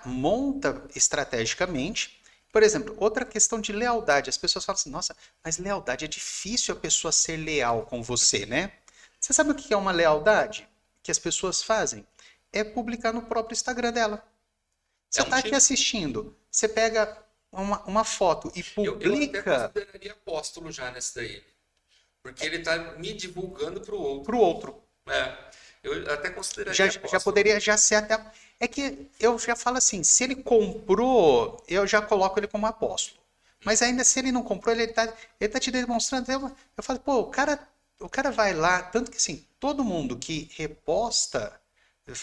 monta estrategicamente. Por exemplo, outra questão de lealdade. As pessoas falam assim, nossa, mas lealdade é difícil a pessoa ser leal com você, né? Você sabe o que é uma lealdade que as pessoas fazem? É publicar no próprio Instagram dela. É Você um está aqui tipo. assistindo, você pega uma foto e Eu até publica consideraria apóstolo já nesse daí. Porque ele está me divulgando para o outro. para o outro. É, eu até consideraria Já apóstolo. poderia já ser até. É que eu já falo assim, se ele comprou, eu já coloco ele como apóstolo. Mas ainda se ele não comprou, ele tá te demonstrando. Eu falo, pô, o cara vai lá, tanto que assim, todo mundo que reposta,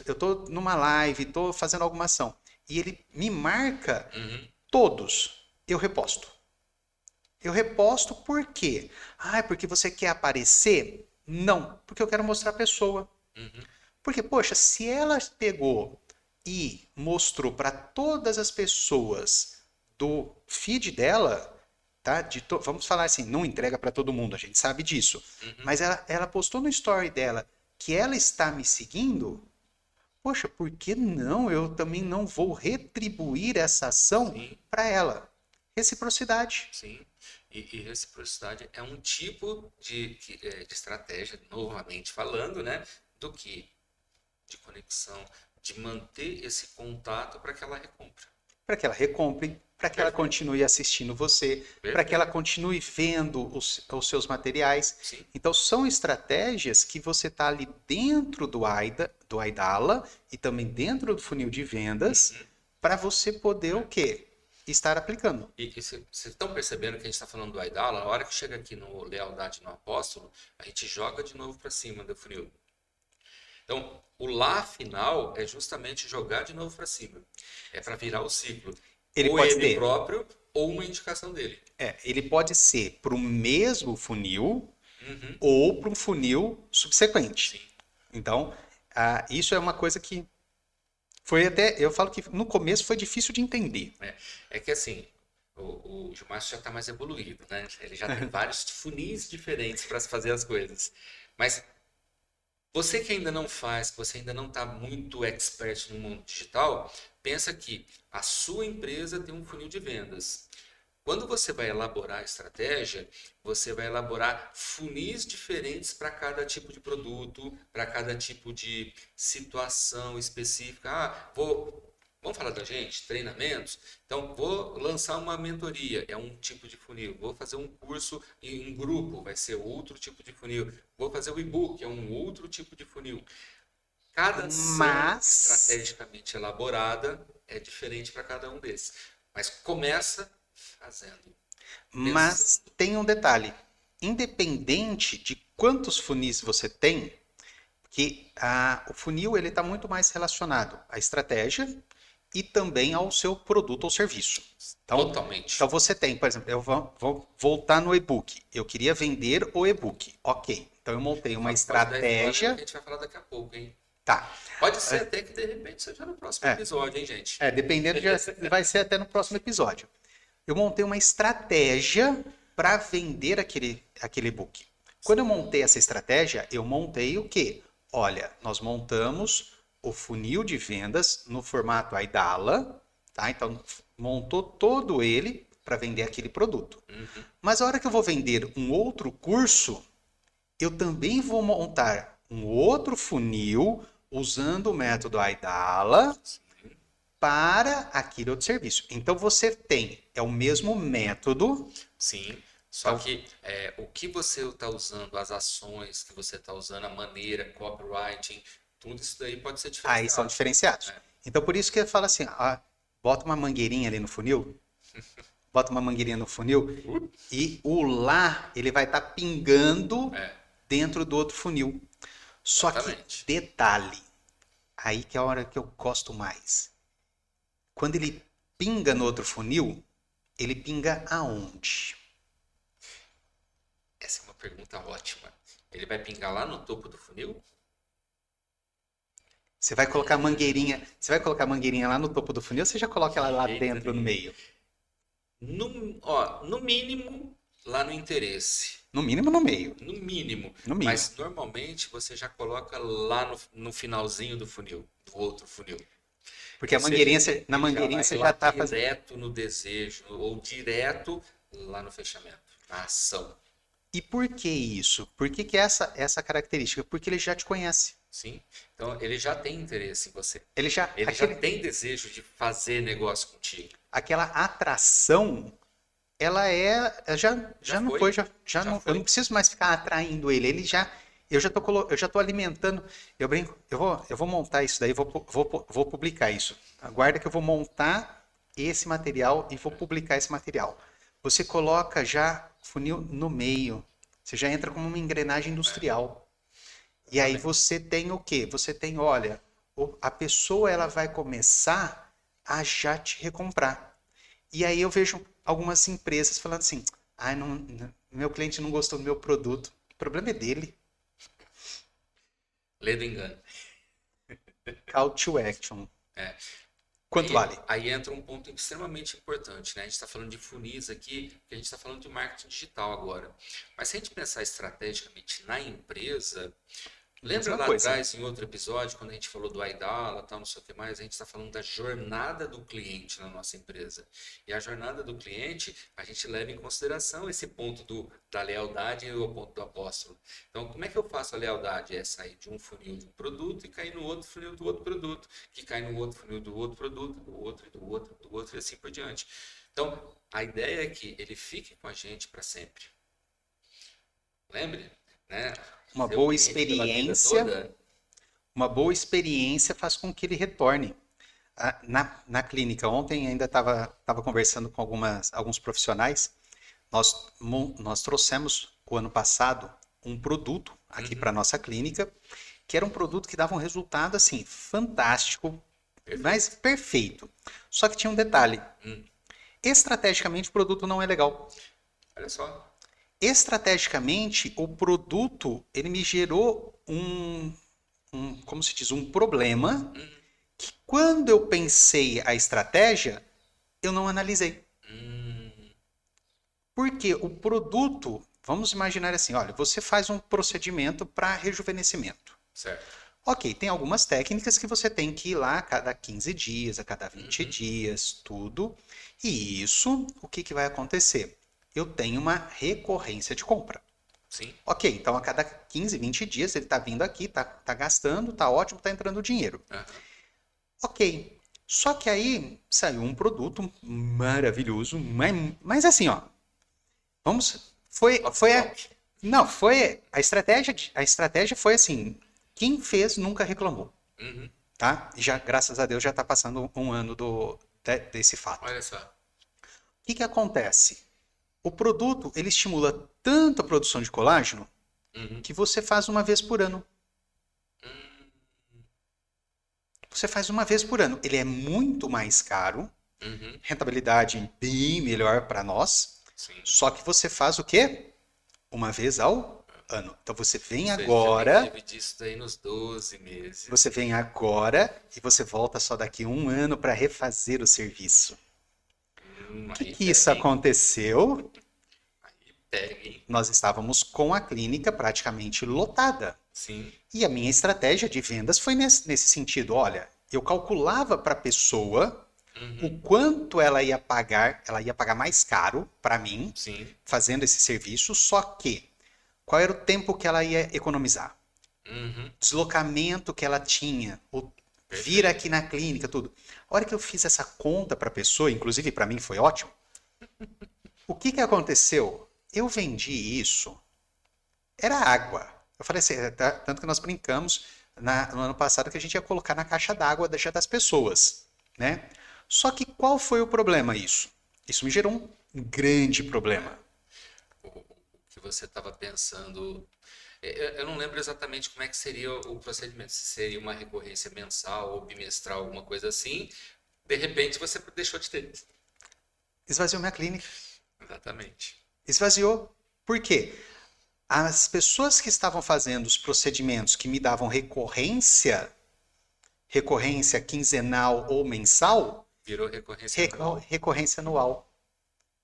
eu tô numa live, tô fazendo alguma ação, e ele me marca, Uhum, todos, eu reposto. Eu reposto por quê? Ah, é porque você quer aparecer? Não, porque eu quero mostrar a pessoa. uhum, Porque, poxa, se ela pegou e mostrou para todas as pessoas do feed dela, tá? Vamos falar assim, não entrega para todo mundo, a gente sabe disso. uhum. Mas ela postou no story dela que ela está me seguindo. Poxa, por que não? Eu também não vou retribuir essa ação Sim, para ela. Reciprocidade. sim. E reciprocidade é um tipo de estratégia, novamente falando, né? Do que? De conexão, de manter esse contato para que ela recompre. Para que ela recompre, para que ela Perfeito, continue assistindo você, para que ela perfeito. continue vendo os seus materiais. Sim. Então, são estratégias que você está ali dentro do Aidala e também dentro do funil de vendas Uhum. para você poder o quê? Estar aplicando. E vocês estão percebendo que a gente está falando do Aidala? A hora que chega aqui no Lealdade no Apóstolo, a gente joga de novo para cima do funil. Então, o lá final é justamente jogar de novo para cima. É para virar o ciclo. Ele Ou pode ele ter, próprio, ou uma indicação dele. ele pode ser para o mesmo funil Uhum. ou para um funil subsequente. Sim. Então, isso é uma coisa que foi até, eu falo que no começo foi difícil de entender. É que assim, o Gilmar já está mais evoluído, né? Ele já tem vários funis diferentes para fazer as coisas. Mas você que ainda não faz, que você ainda não está muito expert no mundo digital, pensa que a sua empresa tem um funil de vendas. Quando você vai elaborar a estratégia, você vai elaborar funis diferentes para cada tipo de produto, para cada tipo de situação específica. Vamos falar da gente, treinamentos. Então, vou lançar uma mentoria, é um tipo de funil. Vou fazer um curso em grupo, vai ser outro tipo de funil. Vou fazer o e-book, é um outro tipo de funil. Cada ação Mas, estrategicamente elaborada é diferente para cada um desses. Mas começa fazendo, mas pensando. tem um detalhe. Independente de quantos funis você tem, que o funil ele está muito mais relacionado à estratégia e também ao seu produto ou serviço. Então Totalmente. você tem, por exemplo, eu vou voltar no e-book. Eu queria vender o e-book. Ok. Então eu montei uma Pode dar spoiler que a estratégia. gente vai falar daqui a pouco, hein? Tá. Pode ser até que de repente seja no próximo É, episódio, hein, gente? dependendo, vai ser até no próximo episódio. Eu montei uma estratégia para vender aquele e-book. Quando eu montei essa estratégia, eu montei o quê? Olha, nós montamos o funil de vendas no formato Aidala, tá? Então, montou todo ele para vender aquele produto. Uhum. Mas a hora que eu vou vender um outro curso, eu também vou montar um outro funil usando o método Aidala Sim, para aquele outro serviço. Então você tem, é o mesmo método. sim. Só Então, que o que você está usando, as ações que você está usando, a maneira, copywriting, tudo isso daí pode ser aí são diferenciado. diferenciados. É. Então por isso que eu falo assim, bota uma mangueirinha ali no funil, bota uma mangueirinha no funil e o lá ele vai estar pingando É, dentro do outro funil. Só que exatamente. detalhe, aí que é a hora que eu gosto mais. Quando ele pinga no outro funil, ele pinga aonde? Essa é uma pergunta ótima. Ele vai pingar lá no topo do funil? Você vai colocar a mangueirinha lá no topo do funil, ou você já coloca ela De lá jeito dentro no nenhum. meio? No mínimo, lá no interesse. No mínimo no meio. No mínimo. No mínimo. Mas normalmente você já coloca lá no finalzinho do funil, do outro funil. Porque a Ou seja, mangueirinha, na ele já mangueirinha vai você lá já tá fazendo. direto no desejo, ou direto lá no fechamento, na ação. E por que isso? Por que que essa característica? Porque ele já te conhece. Sim? Então ele já tem interesse em você. Ele já, Ele já tem desejo de fazer negócio contigo. aquela atração, ela já não foi. foi, já Já não, eu foi. não preciso mais ficar atraindo ele. Eu já tô alimentando. Eu brinco, eu vou montar isso daí, vou publicar isso. Aguarda que eu vou montar esse material e vou publicar esse material. Você coloca já funil no meio. Você já entra como uma engrenagem industrial. E aí você tem o quê? Você tem, olha, a pessoa ela vai começar a já te recomprar. E aí eu vejo algumas empresas falando assim: "Ai, meu cliente não gostou do meu produto". O problema é dele. Lê do engano. Call to action. É. Quanto vale? Aí entra um ponto extremamente importante, né? A gente está falando de funis aqui, porque a gente está falando de marketing digital agora. Mas se a gente pensar estrategicamente na empresa, lembra Mesma lá coisa. atrás, em outro episódio, quando a gente falou do Aidala, tal, não sei o que mais, a gente está falando da jornada do cliente na nossa empresa. E a jornada do cliente, a gente leva em consideração esse ponto da lealdade e o ponto do apóstolo. Então, como é que eu faço a lealdade? É sair de um funil de um produto e cair no outro funil do outro produto, que cai no outro funil do outro produto, do outro, do outro, do outro e assim por diante. Então, a ideia é que ele fique com a gente para sempre. Lembre, né? Uma Seu boa cliente pela vida experiência, toda. uma boa experiência faz com que ele retorne. Na clínica, ontem ainda estava conversando com alguns profissionais. Nós trouxemos o ano passado um produto aqui para nossa clínica, que era um produto que dava um resultado assim fantástico, mas perfeito. Só que tinha um detalhe. Estrategicamente o produto não é legal. Olha só. Estrategicamente o produto ele me gerou como se diz, um problema que quando eu pensei a estratégia, eu não analisei. Porque o produto, vamos imaginar assim, olha, você faz um procedimento para rejuvenescimento. Certo. Ok, tem algumas técnicas que você tem que ir lá a cada 15 dias, a cada 20 dias, tudo. E isso, o que vai acontecer? Eu tenho uma recorrência de compra. Sim. Ok, então a cada 15, 20 dias ele está vindo aqui, tá gastando, tá ótimo, tá entrando dinheiro. Ok, só que aí saiu um produto maravilhoso, mas assim, ó, não, foi a estratégia foi assim, quem fez nunca reclamou, tá? Já, graças a Deus já tá passando um ano desse fato. Olha só. O que acontece? O produto, ele estimula tanto a produção de colágeno que você faz uma vez por ano. Você faz uma vez por ano. Ele é muito mais caro, rentabilidade bem melhor para nós, Sim. só que você faz o quê? Uma vez ao ano. Então você vem Ou seja, agora, tem que dividir isso daí nos 12 meses. você vem agora e você volta só daqui um ano para refazer o serviço. O que isso aconteceu? Nós estávamos com a clínica praticamente lotada. Sim. E a minha estratégia de vendas foi nesse sentido. Olha, eu calculava para a pessoa o quanto ela ia pagar mais caro para mim, Sim. fazendo esse serviço, só que qual era o tempo que ela ia economizar? Deslocamento que ela tinha, vir aqui na clínica, tudo. A hora que eu fiz essa conta para a pessoa, inclusive para mim foi ótimo, o que aconteceu? Eu vendi isso, era água. Eu falei assim, tanto que nós brincamos no ano passado que a gente ia colocar na caixa d'água das pessoas, né? Só que qual foi o problema isso? Isso me gerou um grande problema. O que você estava pensando, eu não lembro exatamente como é que seria o procedimento, se seria uma recorrência mensal ou bimestral, alguma coisa assim. De repente você deixou de ter. Esvaziou minha clínica. Exatamente. Esvaziou. Por quê? As pessoas que estavam fazendo os procedimentos que me davam recorrência quinzenal ou mensal, virou recorrência anual.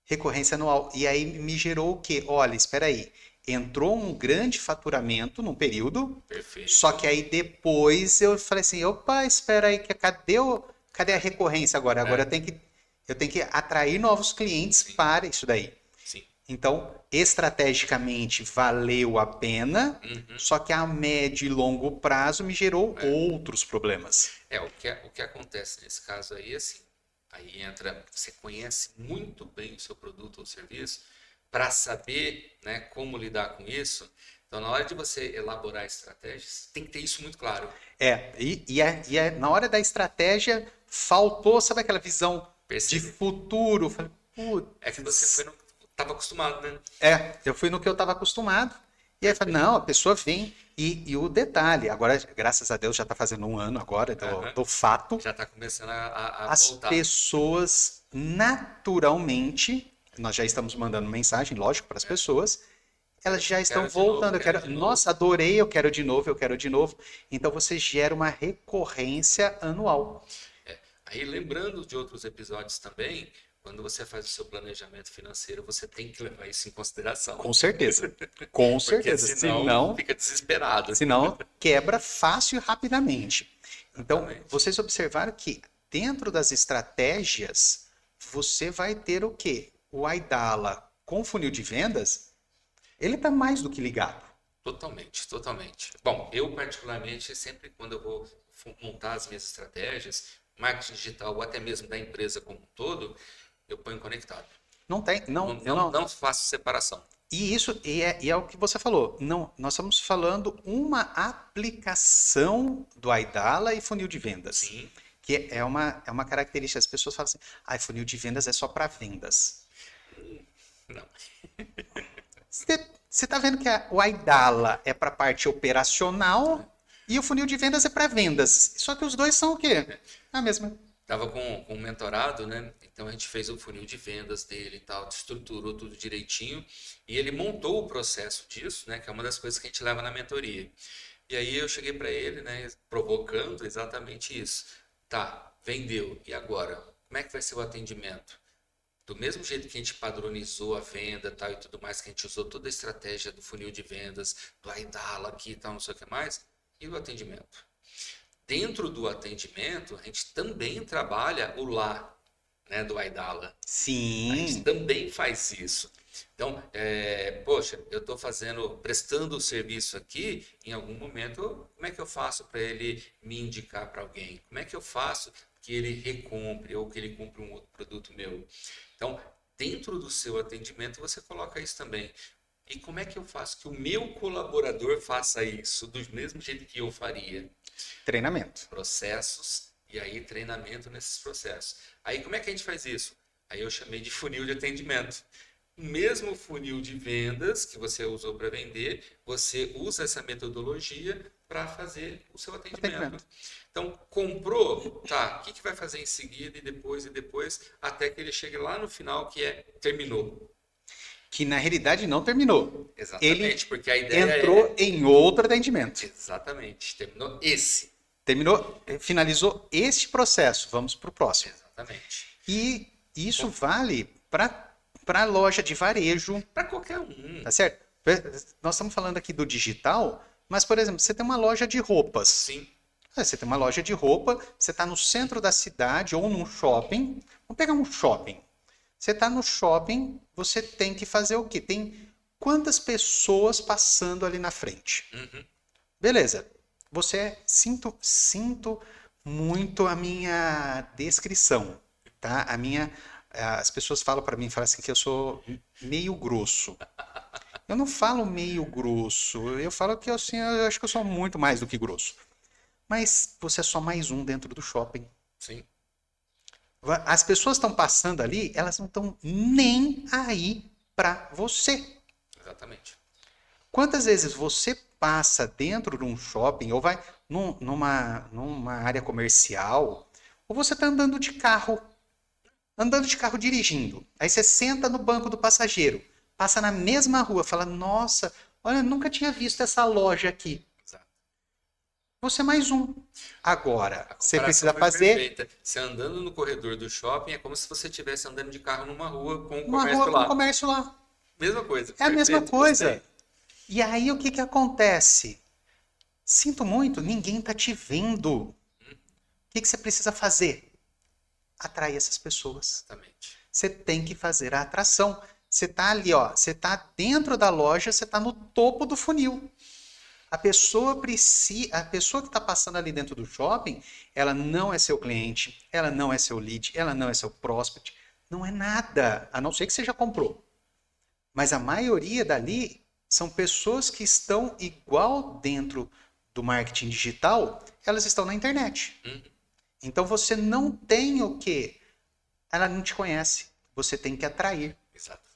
Recorrência anual. E aí me gerou o quê? Olha, espera aí. entrou um grande faturamento num período, Perfeito. só que aí depois eu falei assim, opa, espera aí, cadê a recorrência agora? Agora eu tenho que atrair novos clientes Sim. para isso daí. Sim. Então, estrategicamente valeu a pena, só que a médio e longo prazo me gerou outros problemas. O que acontece nesse caso aí, assim, aí entra, você conhece muito bem o seu produto ou serviço para saber, né, como lidar com isso. Então, na hora de você elaborar estratégias, tem que ter isso muito claro. Na hora da estratégia, faltou, sabe aquela visão de Perceber. futuro? Eu falei, É que você foi no, estava acostumado, né? eu fui no que eu estava acostumado. E aí eu falei, não, a pessoa vem. E o detalhe, agora, graças a Deus, já está fazendo um ano agora do fato. Já está começando a As voltar. pessoas naturalmente, nós já estamos mandando mensagem, lógico, para as pessoas, elas já estão de novo, voltando. quero de novo. Nossa, adorei, eu quero de novo, eu quero de novo. Então você gera uma recorrência anual. Aí, lembrando de outros episódios também, quando você faz o seu planejamento financeiro, você tem que levar isso em consideração. Com certeza. Com certeza. Porque senão fica desesperado. Senão quebra fácil e rapidamente. Então, Exatamente. vocês observaram que dentro das estratégias, você vai ter o quê? O Aidala com funil de vendas, ele está mais do que ligado. Totalmente, totalmente. Bom, eu particularmente, sempre quando eu vou montar as minhas estratégias, marketing digital ou até mesmo da empresa como um todo, eu ponho conectado. Não tem, Não faço separação. E isso é o que você falou. Não, nós estamos falando uma aplicação do Aidala e funil de vendas. Sim. Que é uma característica. As pessoas falam assim, funil de vendas é só para vendas. Não. Você está vendo que o Aidala é para a parte operacional e o funil de vendas é para vendas. Só que os dois são o quê? A mesma. Tava com um mentorado, né? Então a gente fez o funil de vendas dele e tal, estruturou tudo direitinho e ele montou o processo disso, né? Que é uma das coisas que a gente leva na mentoria. E aí eu cheguei para ele, né? Provocando exatamente isso. Tá, vendeu. E agora? Como é que vai ser o atendimento? Do mesmo jeito que a gente padronizou a venda tal, e tudo mais, que a gente usou toda a estratégia do funil de vendas, do Aidala aqui e tal, não sei o que mais, e o atendimento? Dentro do atendimento, a gente também trabalha o lá, né, do Aidala. A gente Sim. também faz isso. Então, poxa, eu estou prestando o serviço aqui, em algum momento, como é que eu faço para ele me indicar para alguém? Como é que eu faço que ele recompre ou que ele compre um outro produto meu? Então, dentro do seu atendimento, você coloca isso também. E como é que eu faço que o meu colaborador faça isso do mesmo jeito que eu faria? Treinamento. Processos e aí treinamento nesses processos. Aí como é que a gente faz isso? Aí eu chamei de funil de atendimento. O mesmo funil de vendas que você usou para vender, você usa essa metodologia para fazer o seu atendimento. Então, comprou, tá, o que vai fazer em seguida e depois, até que ele chegue lá no final, que terminou. Que na realidade não terminou. Exatamente, Ele porque a ideia entrou em outro atendimento. Exatamente, terminou esse. Terminou, finalizou este processo. Vamos para o próximo. Exatamente. E isso vale para loja de varejo. Para qualquer um. Tá certo? Nós estamos falando aqui do digital, mas, por exemplo, você tem uma loja de roupas. Sim. Você tem uma loja de roupa, você está no centro da cidade ou num shopping. Vamos pegar um shopping. Você está no shopping, você tem que fazer o quê? Tem quantas pessoas passando ali na frente? Beleza. Sinto muito a minha descrição, tá? As pessoas falam para mim, falam assim que eu sou meio grosso. Eu não falo meio grosso, eu falo que assim, eu acho que eu sou muito mais do que grosso. Mas você é só mais um dentro do shopping. Sim. As pessoas estão passando ali, elas não estão nem aí para você. Exatamente. Quantas vezes você passa dentro de um shopping ou vai numa área comercial, ou você está andando de carro dirigindo. Aí você senta no banco do passageiro, passa na mesma rua, fala, nossa, olha, eu nunca tinha visto essa loja aqui. Exato. Você é mais um. Agora, você precisa foi fazer... perfeita. Você andando no corredor do shopping é como se você estivesse andando de carro numa rua com o Uma comércio rua com lá. comércio lá. Mesma coisa. É a mesma coisa. Gostei. E aí o que que acontece? Sinto muito, ninguém tá te vendo. O que que você precisa fazer? Atrair essas pessoas. Exatamente. Você tem que fazer a atração. Você tá ali, ó, você tá dentro da loja, você tá no topo do funil. A pessoa que está passando ali dentro do shopping, ela não é seu cliente, ela não é seu lead, ela não é seu prospect, não é nada, a não ser que você já comprou. Mas a maioria dali são pessoas que estão igual dentro do marketing digital, elas estão na internet. Uhum. Então você não tem o quê? Ela não te conhece. Você tem que atrair. Exato.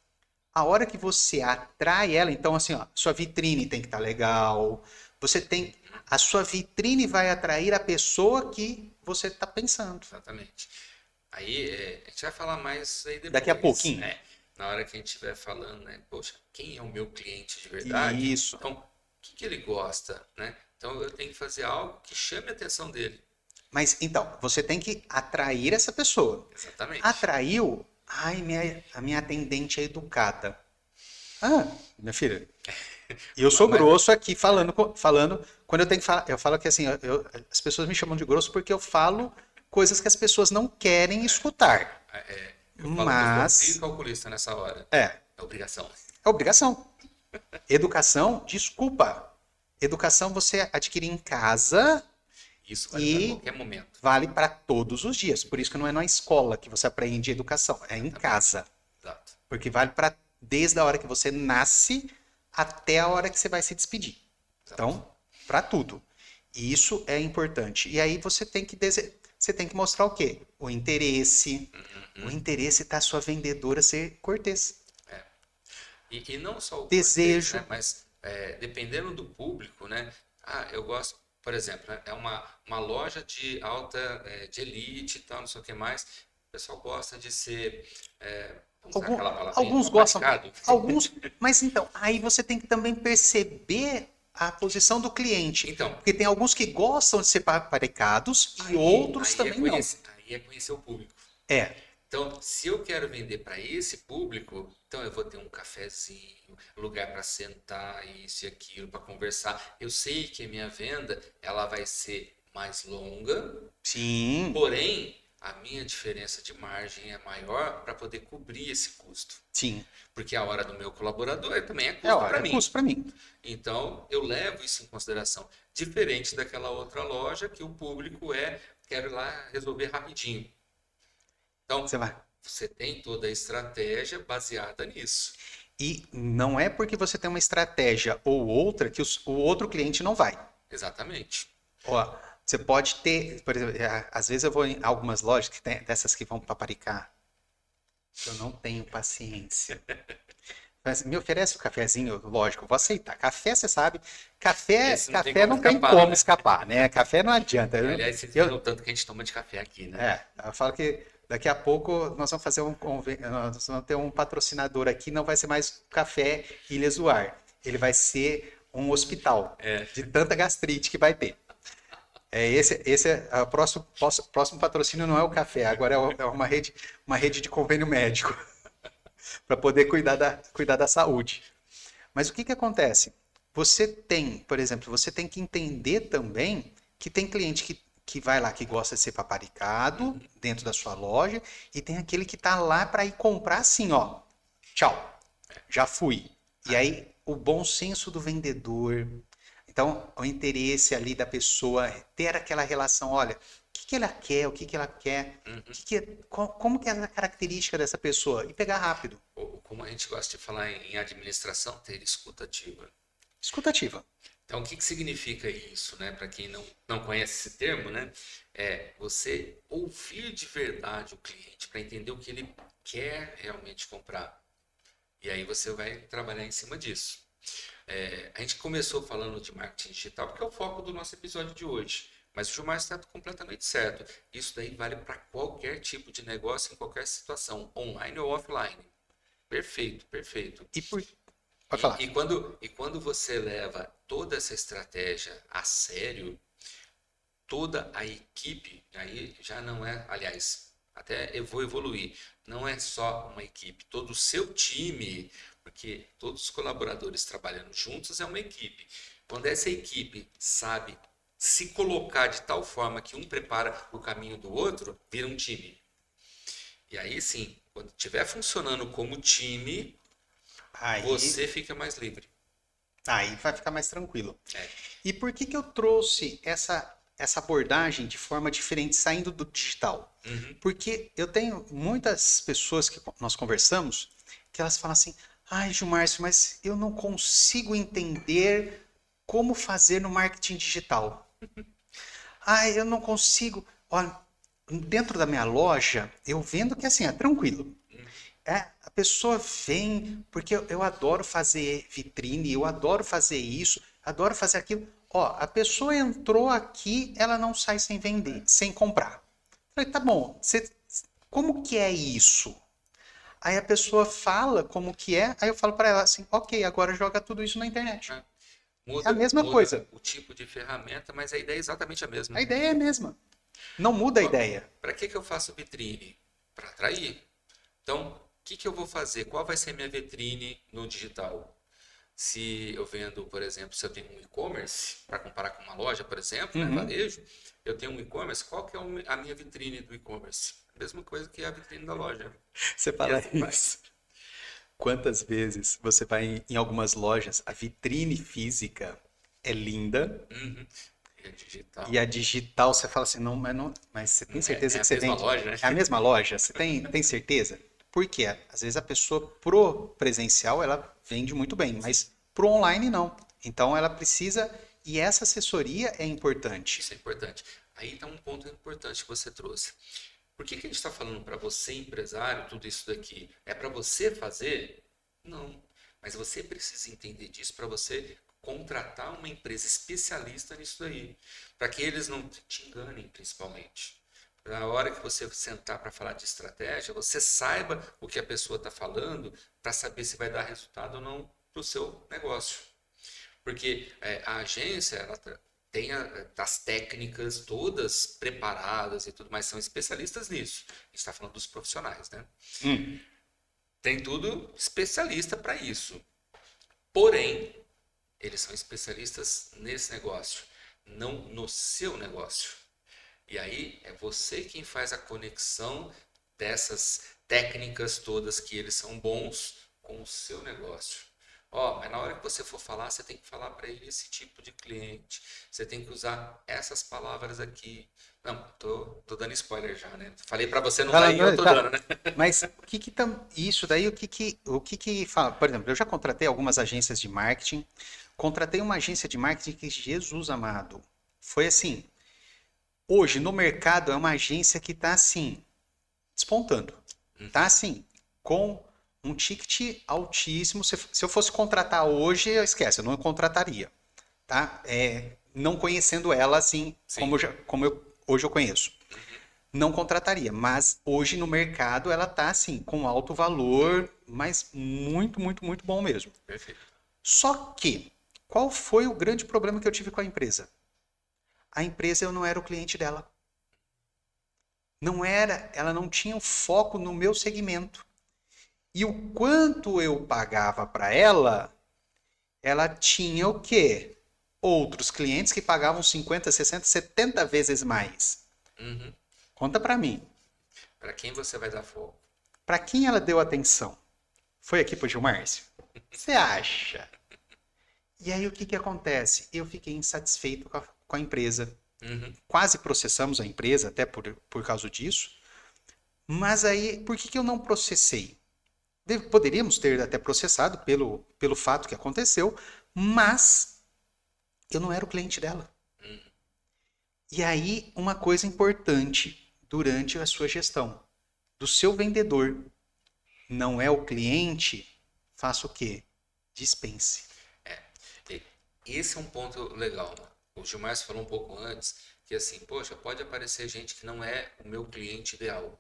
A hora que você atrai ela, então assim, ó, sua vitrine tem que estar legal. Você tem, a sua vitrine vai atrair a pessoa que você está pensando. Exatamente. Aí a gente vai falar mais aí Daqui a depois, pouquinho. né? Na hora que a gente estiver falando, né? Poxa, quem é o meu cliente de verdade? Isso. Então, o que que ele gosta, né? Então eu tenho que fazer algo que chame a atenção dele. Mas então, você tem que atrair essa pessoa. Exatamente. Atraiu, ai, a minha atendente é educada. Ah, minha filha, eu sou Mas, grosso aqui falando quando eu tenho que falar, eu falo que assim, as pessoas me chamam de grosso porque eu falo coisas que as pessoas não querem escutar. eu falo que eu sou frio Mas calculista nessa hora. é, É obrigação. é obrigação. Educação, desculpa. Educação você adquire em casa Isso vale para e qualquer momento. vale para todos os dias. Por isso que não é na escola que você aprende educação, é em Exatamente. casa. Exato. Porque vale para desde a hora que você nasce até a hora que você vai se despedir. Exato. Então, para tudo. E isso é importante. E aí você tem que mostrar o quê? O interesse. O interesse está a sua vendedora ser cortês. E não só o cortês, Desejo. né? Mas dependendo do público, né? Ah, eu gosto, por exemplo, né? É uma loja de alta, de elite e tal, não sei o que mais. O pessoal gosta de ser, vamos usar aquela palavrinha, Alguns gostam, paparicado. alguns, mas então, aí você tem que também perceber a posição do cliente, Então, porque tem alguns que gostam de ser paparicados e aí, outros aí, é também não. conhecer, aí é conhecer o público. É, Então, se eu quero vender para esse público, então eu vou ter um cafezinho, lugar para sentar, isso e aquilo, para conversar. Eu sei que a minha venda ela vai ser mais longa, sim, porém a minha diferença de margem é maior para poder cobrir esse custo. sim. Porque a hora do meu colaborador também é É, custo ó, para é mim. custo para mim. Então, eu levo isso em consideração. Diferente daquela outra loja que o público quero ir lá resolver rapidinho. Então, Você vai. você tem toda a estratégia baseada nisso. E não é porque você tem uma estratégia ou outra que o outro cliente não vai. Exatamente. Ó, você pode ter, por exemplo, às vezes eu vou em algumas lojas que tem dessas que vão paparicar. Eu não tenho paciência. Mas me oferece o cafezinho, lógico, eu vou aceitar. Café, você sabe, Esse não tem café como não tem escapar, como né? escapar, né? Café não adianta. E, aliás, vocês Eu, viram o tanto que a gente toma de café aqui, né? eu falo que daqui a pouco nós vamos fazer nós vamos ter um patrocinador aqui, não vai ser mais Café Ilhas do Ar. Ele vai ser um hospital de tanta gastrite que vai ter. Esse é o próximo patrocínio não é o café, agora é uma rede de convênio médico para poder cuidar da saúde. Mas o que que acontece? Você tem, por exemplo, você tem que entender também que tem cliente que vai lá que gosta de ser paparicado dentro da sua loja e tem aquele que tá lá para ir comprar assim, ó. Tchau, já fui. E aí o bom senso do vendedor, então o interesse ali da pessoa ter aquela relação, olha, o que que ela quer, o que que ela quer, como que é a característica dessa pessoa e pegar rápido. Ou, como a gente gosta de falar em administração, ter escuta ativa. Escutativa. Então, o que que significa isso, né? Para quem não conhece esse termo, né? É você ouvir de verdade o cliente para entender o que ele quer realmente comprar. E aí você vai trabalhar em cima disso. A gente começou falando de marketing digital porque é o foco do nosso episódio de hoje. Mas o Gilmar está completamente certo. Isso daí vale para qualquer tipo de negócio, em qualquer situação, online ou offline. Perfeito, perfeito. Pode falar. E quando você leva toda essa estratégia a sério, toda a equipe, aí já não é, aliás, até eu vou evoluir, não é só uma equipe, todo o seu time Porque todos os colaboradores trabalhando juntos é uma equipe. Quando essa equipe sabe se colocar de tal forma que um prepara o caminho do outro, vira um time. E aí sim, quando estiver funcionando como time, Aí, você fica mais livre. aí vai ficar mais tranquilo. É. E por que que eu trouxe essa abordagem de forma diferente, saindo do digital? Uhum. Porque eu tenho muitas pessoas que nós conversamos que elas falam assim: ai, Gilmárcio, mas eu não consigo entender como fazer no marketing digital. Ai, eu não consigo. Olha, dentro da minha loja, eu vendo que assim, é tranquilo. A pessoa vem, porque eu adoro fazer vitrine, eu adoro fazer isso, adoro fazer aquilo. Ó, a pessoa entrou aqui, ela não sai sem vender, sem comprar. Falei, tá bom, como que é isso? Aí a pessoa fala como que é, aí eu falo para ela assim, ok, agora joga tudo isso na internet. É. É a mesma coisa. O tipo de ferramenta, mas a ideia é exatamente a mesma. A ideia é a mesma. Não muda a ideia. Para que eu faço vitrine? Para atrair. Então, o que eu vou fazer? Qual vai ser a minha vitrine no digital? Se eu vendo, por exemplo, se eu tenho um e-commerce, para comparar com uma loja, por exemplo, né, Uhum. varejo, eu tenho um e-commerce, qual que é a minha vitrine do e-commerce? A mesma coisa que a vitrine da loja. Você E fala assim vai. isso. Quantas vezes você vai em algumas lojas, a vitrine física é linda Uhum. E a e a digital. digital você fala assim, não, mas você tem certeza É que a você mesma vende? loja, né? É a mesma loja? Você tem certeza? Por quê? Às vezes a pessoa pro presencial ela vende muito bem, mas pro online não. Então ela precisa, e essa assessoria é importante. Isso é importante. Aí está um ponto importante que você trouxe. Por que a gente está falando para você, empresário, tudo isso daqui? É para você fazer? Não. Mas você precisa entender disso para você contratar uma empresa especialista nisso daí. Para que eles não te enganem, principalmente. Na hora que você sentar para falar de estratégia, você saiba o que a pessoa está falando para saber se vai dar resultado ou não para o seu negócio. Porque a agência ela tem as técnicas todas preparadas e tudo mais, são especialistas nisso. A gente está falando dos profissionais, né? Hum. Tem tudo especialista para isso. Porém, eles são especialistas nesse negócio, não no seu negócio. E aí é você quem faz a conexão dessas técnicas todas que eles são bons com o seu negócio. Ó, mas na hora que você for falar, você tem que falar para ele esse tipo de cliente. Você tem que usar essas palavras aqui. Não, tô dando spoiler já, né? Falei para você não dar e eu tô Tá. dando, né? Mas isso daí, o que que fala? Por exemplo, eu já contratei algumas agências de marketing. Contratei uma agência de marketing que, Jesus amado, foi assim. Hoje no mercado é uma agência que está assim, despontando. Tá assim, com um ticket altíssimo. Se eu fosse contratar hoje, esquece, eu não contrataria, tá? Não conhecendo ela assim Sim, hoje eu conheço. Não contrataria, mas hoje no mercado ela tá assim, com alto valor, mas muito, muito, muito bom mesmo. perfeito. Só que, qual foi o grande problema que eu tive com a empresa? A empresa eu não era o cliente dela. Não era, ela não tinha o foco no meu segmento. E o quanto eu pagava para ela tinha o quê? Outros clientes que pagavam 50, 60, 70 vezes mais. Uhum. Conta para mim. Para quem você vai dar foco? Para quem ela deu atenção? Foi aqui pro Gilmárcio? Você acha? E aí o que que acontece? Eu fiquei insatisfeito com a empresa. Uhum. Quase processamos a empresa até por causa disso. Mas aí, por que que eu não processei? Poderíamos ter até processado pelo fato que aconteceu, mas eu não era o cliente dela. E aí, uma coisa importante durante a sua gestão: do seu vendedor não é o cliente, faça o quê? Dispense. E esse é um ponto legal, né? O Gilmar falou um pouco antes que assim, poxa, pode aparecer gente que não é o meu cliente ideal.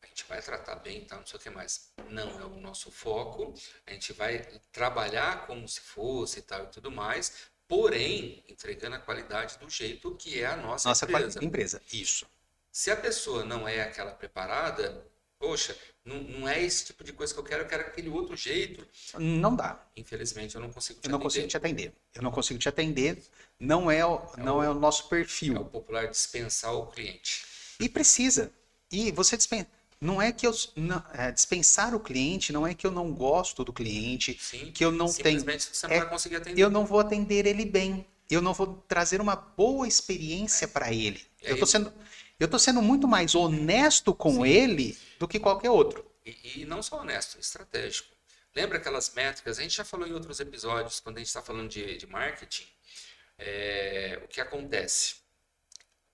A gente vai tratar bem, tá? Não sei o que mais. Não é o nosso foco. A gente vai trabalhar como se fosse e tal e tudo mais, porém, entregando a qualidade do jeito que é a nossa Nossa empresa. empresa. Isso. Se a pessoa não é aquela preparada, Poxa, não é esse tipo de coisa que eu quero aquele outro jeito. Não dá. Infelizmente, eu não consigo te Eu não atender. consigo te atender. Eu não consigo te atender. Não é o nosso É o perfil. popular dispensar o cliente. E precisa. E você não é que eu dispensar o cliente, não é que eu não gosto do cliente, Sim, que eu não tenho. simplesmente você não vai conseguir atender. Eu não vou atender ele bem. Eu não vou trazer uma boa experiência para ele. É Eu tô sendo muito mais honesto com Sim. ele do que qualquer outro. E não só honesto, estratégico. Lembra aquelas métricas? A gente já falou em outros episódios, quando a gente está falando de marketing, o que acontece?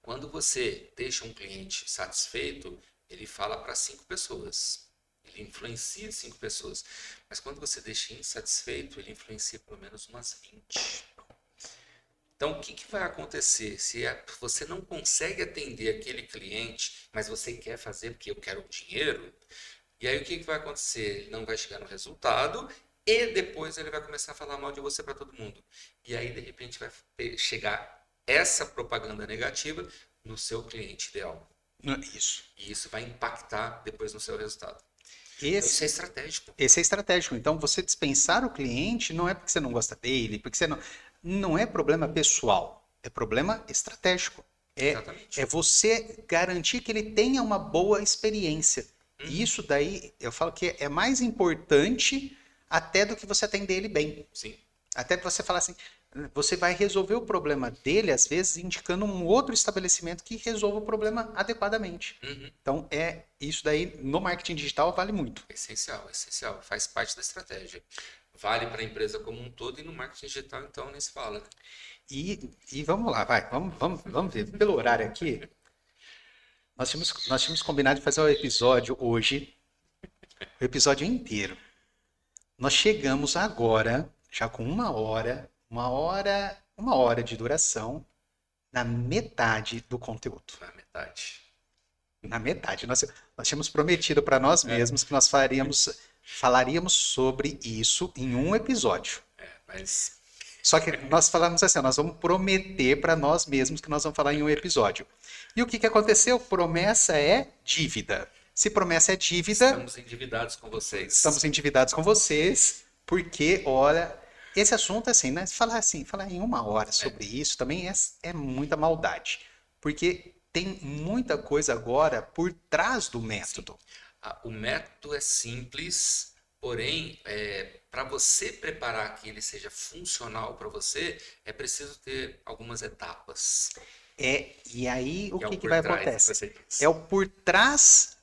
Quando você deixa um cliente satisfeito, ele fala para 5 pessoas. Ele influencia 5 pessoas. Mas quando você deixa insatisfeito, ele influencia pelo menos umas 20. Então, o que vai acontecer se você não consegue atender aquele cliente, mas você quer fazer porque eu quero o dinheiro? E aí o que vai acontecer? Ele não vai chegar no resultado e depois ele vai começar a falar mal de você para todo mundo. E aí, de repente, vai chegar essa propaganda negativa no seu cliente ideal. Isso. E isso vai impactar depois no seu resultado. Isso é estratégico. Esse é estratégico. Então, você dispensar o cliente não é porque você não gosta dele, porque você não é problema pessoal, é problema estratégico. É você garantir que ele tenha uma boa experiência. E isso daí, eu falo que é mais importante até do que você atender ele bem. Sim. Até que você falar assim, você vai resolver o problema dele, às vezes, indicando um outro estabelecimento que resolva o problema adequadamente. Então, isso daí, no marketing digital, vale muito. Essencial, essencial. Faz parte da estratégia. Vale para a empresa como um todo e no marketing digital, então, nem se fala. E vamos lá, vai. Vamos ver. Pelo horário aqui, nós tínhamos combinado de fazer o episódio hoje, o episódio inteiro. Nós chegamos agora, já com uma hora de duração, na metade do conteúdo. Na metade. Na metade. Nós tínhamos prometido para nós mesmos que nós falaríamos sobre isso em um episódio. Mas... Só que nós falamos assim, nós vamos prometer para nós mesmos que nós vamos falar em um episódio. E o que aconteceu? Promessa é dívida. Se promessa é dívida... Estamos endividados com vocês. Estamos endividados com vocês, porque, olha, esse assunto, assim, né? Falar em uma hora sobre isso também é muita maldade. Porque tem muita coisa agora por trás do método. O método é simples, porém, para você preparar que ele seja funcional para você, é preciso ter algumas etapas. E aí o que vai acontecer? É o por trás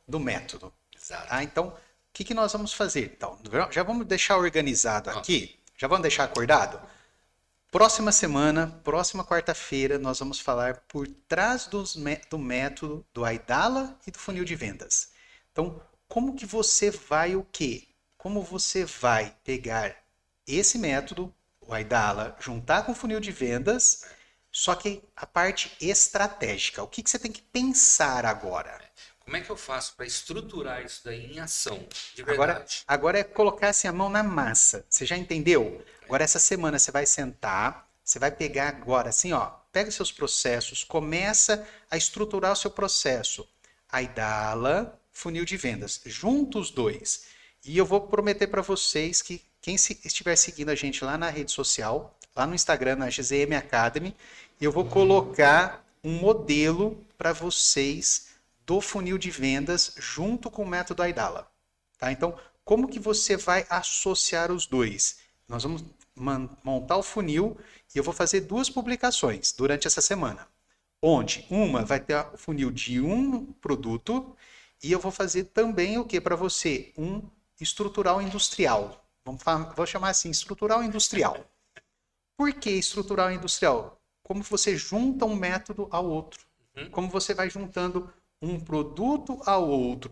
do método. Exato. Tá? Então, o que nós vamos fazer? Então, já vamos deixar organizado aqui, já vamos deixar acordado? Próxima semana, próxima quarta-feira, nós vamos falar por trás do método do Aidala e do funil de vendas. Então, como que você vai o quê? Como você vai pegar esse método, o Aidala, juntar com o funil de vendas, só que a parte estratégica. O que você tem que pensar agora? Como é que eu faço para estruturar isso daí em ação, de verdade? Agora é colocar assim, a mão na massa. Você já entendeu? Agora essa semana você vai sentar, você vai pegar agora assim, ó, pega os seus processos, começa a estruturar o seu processo. Aidala, funil de vendas, junta os dois. E eu vou prometer para vocês que quem estiver seguindo a gente lá na rede social, lá no Instagram, na GZM Academy, eu vou colocar um modelo para vocês do funil de vendas junto com o método Aidala. Tá? Então, como que você vai associar os dois? Nós vamos montar o funil e eu vou fazer 2 publicações durante essa semana. Onde uma vai ter o funil de um produto e eu vou fazer também o que para você? Um estrutural industrial. Vou chamar assim, estrutural industrial. Por que estrutural industrial? Como você junta um método ao outro. Como você vai juntando um produto ao outro,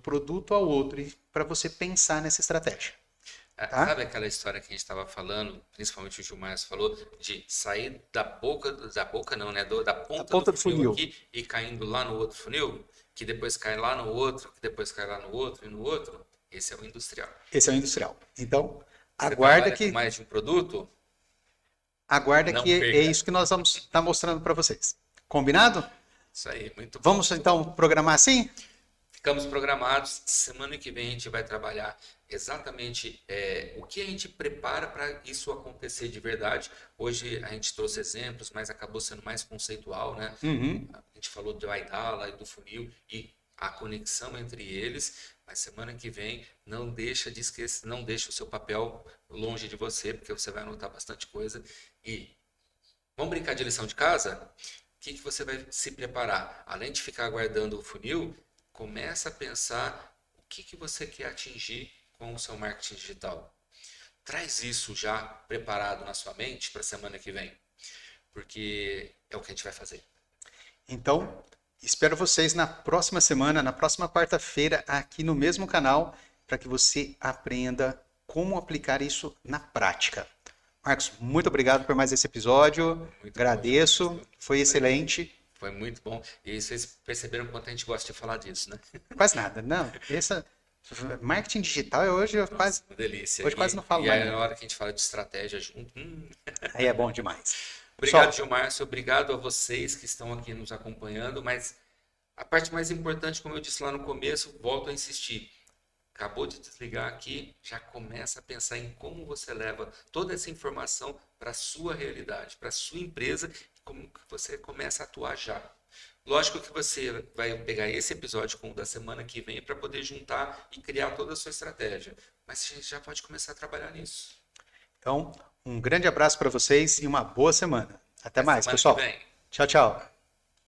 para você pensar nessa estratégia. Tá? Sabe aquela história que a gente estava falando, principalmente o Gilmar falou, de sair da boca não, né? Da ponta do funil aqui e caindo lá no outro funil, que depois cai lá no outro, que depois cai lá no outro e no outro? Esse é o industrial. Esse é o industrial. Então, aguarda que... com mais de um produto? Aguarda que é isso que nós vamos estar mostrando para vocês. Combinado? Isso aí, muito bom. Vamos então programar assim? Ficamos programados. Semana que vem a gente vai trabalhar exatamente o que a gente prepara para isso acontecer de verdade. Hoje a gente trouxe exemplos, mas acabou sendo mais conceitual, né? Uhum. A gente falou do Aidala e do funil e a conexão entre eles. Mas semana que vem não deixa de esquecer, não deixa o seu papel longe de você, porque você vai anotar bastante coisa. E vamos brincar de lição de casa? O que você vai se preparar? Além de ficar aguardando o funil, começa a pensar o que você quer atingir com o seu marketing digital. Traz isso já preparado na sua mente para a semana que vem, porque é o que a gente vai fazer. Então, espero vocês na próxima semana, na próxima quarta-feira, aqui no mesmo canal, para que você aprenda como aplicar isso na prática. Marcos, muito obrigado por mais esse episódio. Muito bom, Agradeço, João. foi excelente. Foi muito bom. E vocês perceberam quanto a gente gosta de falar disso, né? Quase nada, não. Marketing digital hoje eu quase, Uma delícia. hoje quase não falo e mais aí, na nada. hora que a gente fala de estratégia junto. Aí é bom demais. Obrigado, Pessoal, Gilmárcio. Obrigado a vocês que estão aqui nos acompanhando. Mas a parte mais importante, como eu disse lá no começo, volto a insistir. Acabou de desligar aqui, já começa a pensar em como você leva toda essa informação para a sua realidade, para a sua empresa, e como que você começa a atuar já. Lógico que você vai pegar esse episódio com o da semana que vem para poder juntar e criar toda a sua estratégia. Mas a gente já pode começar a trabalhar nisso. então, um grande abraço para vocês e uma boa semana. Até mais, Semana pessoal. que vem. Tchau, tchau.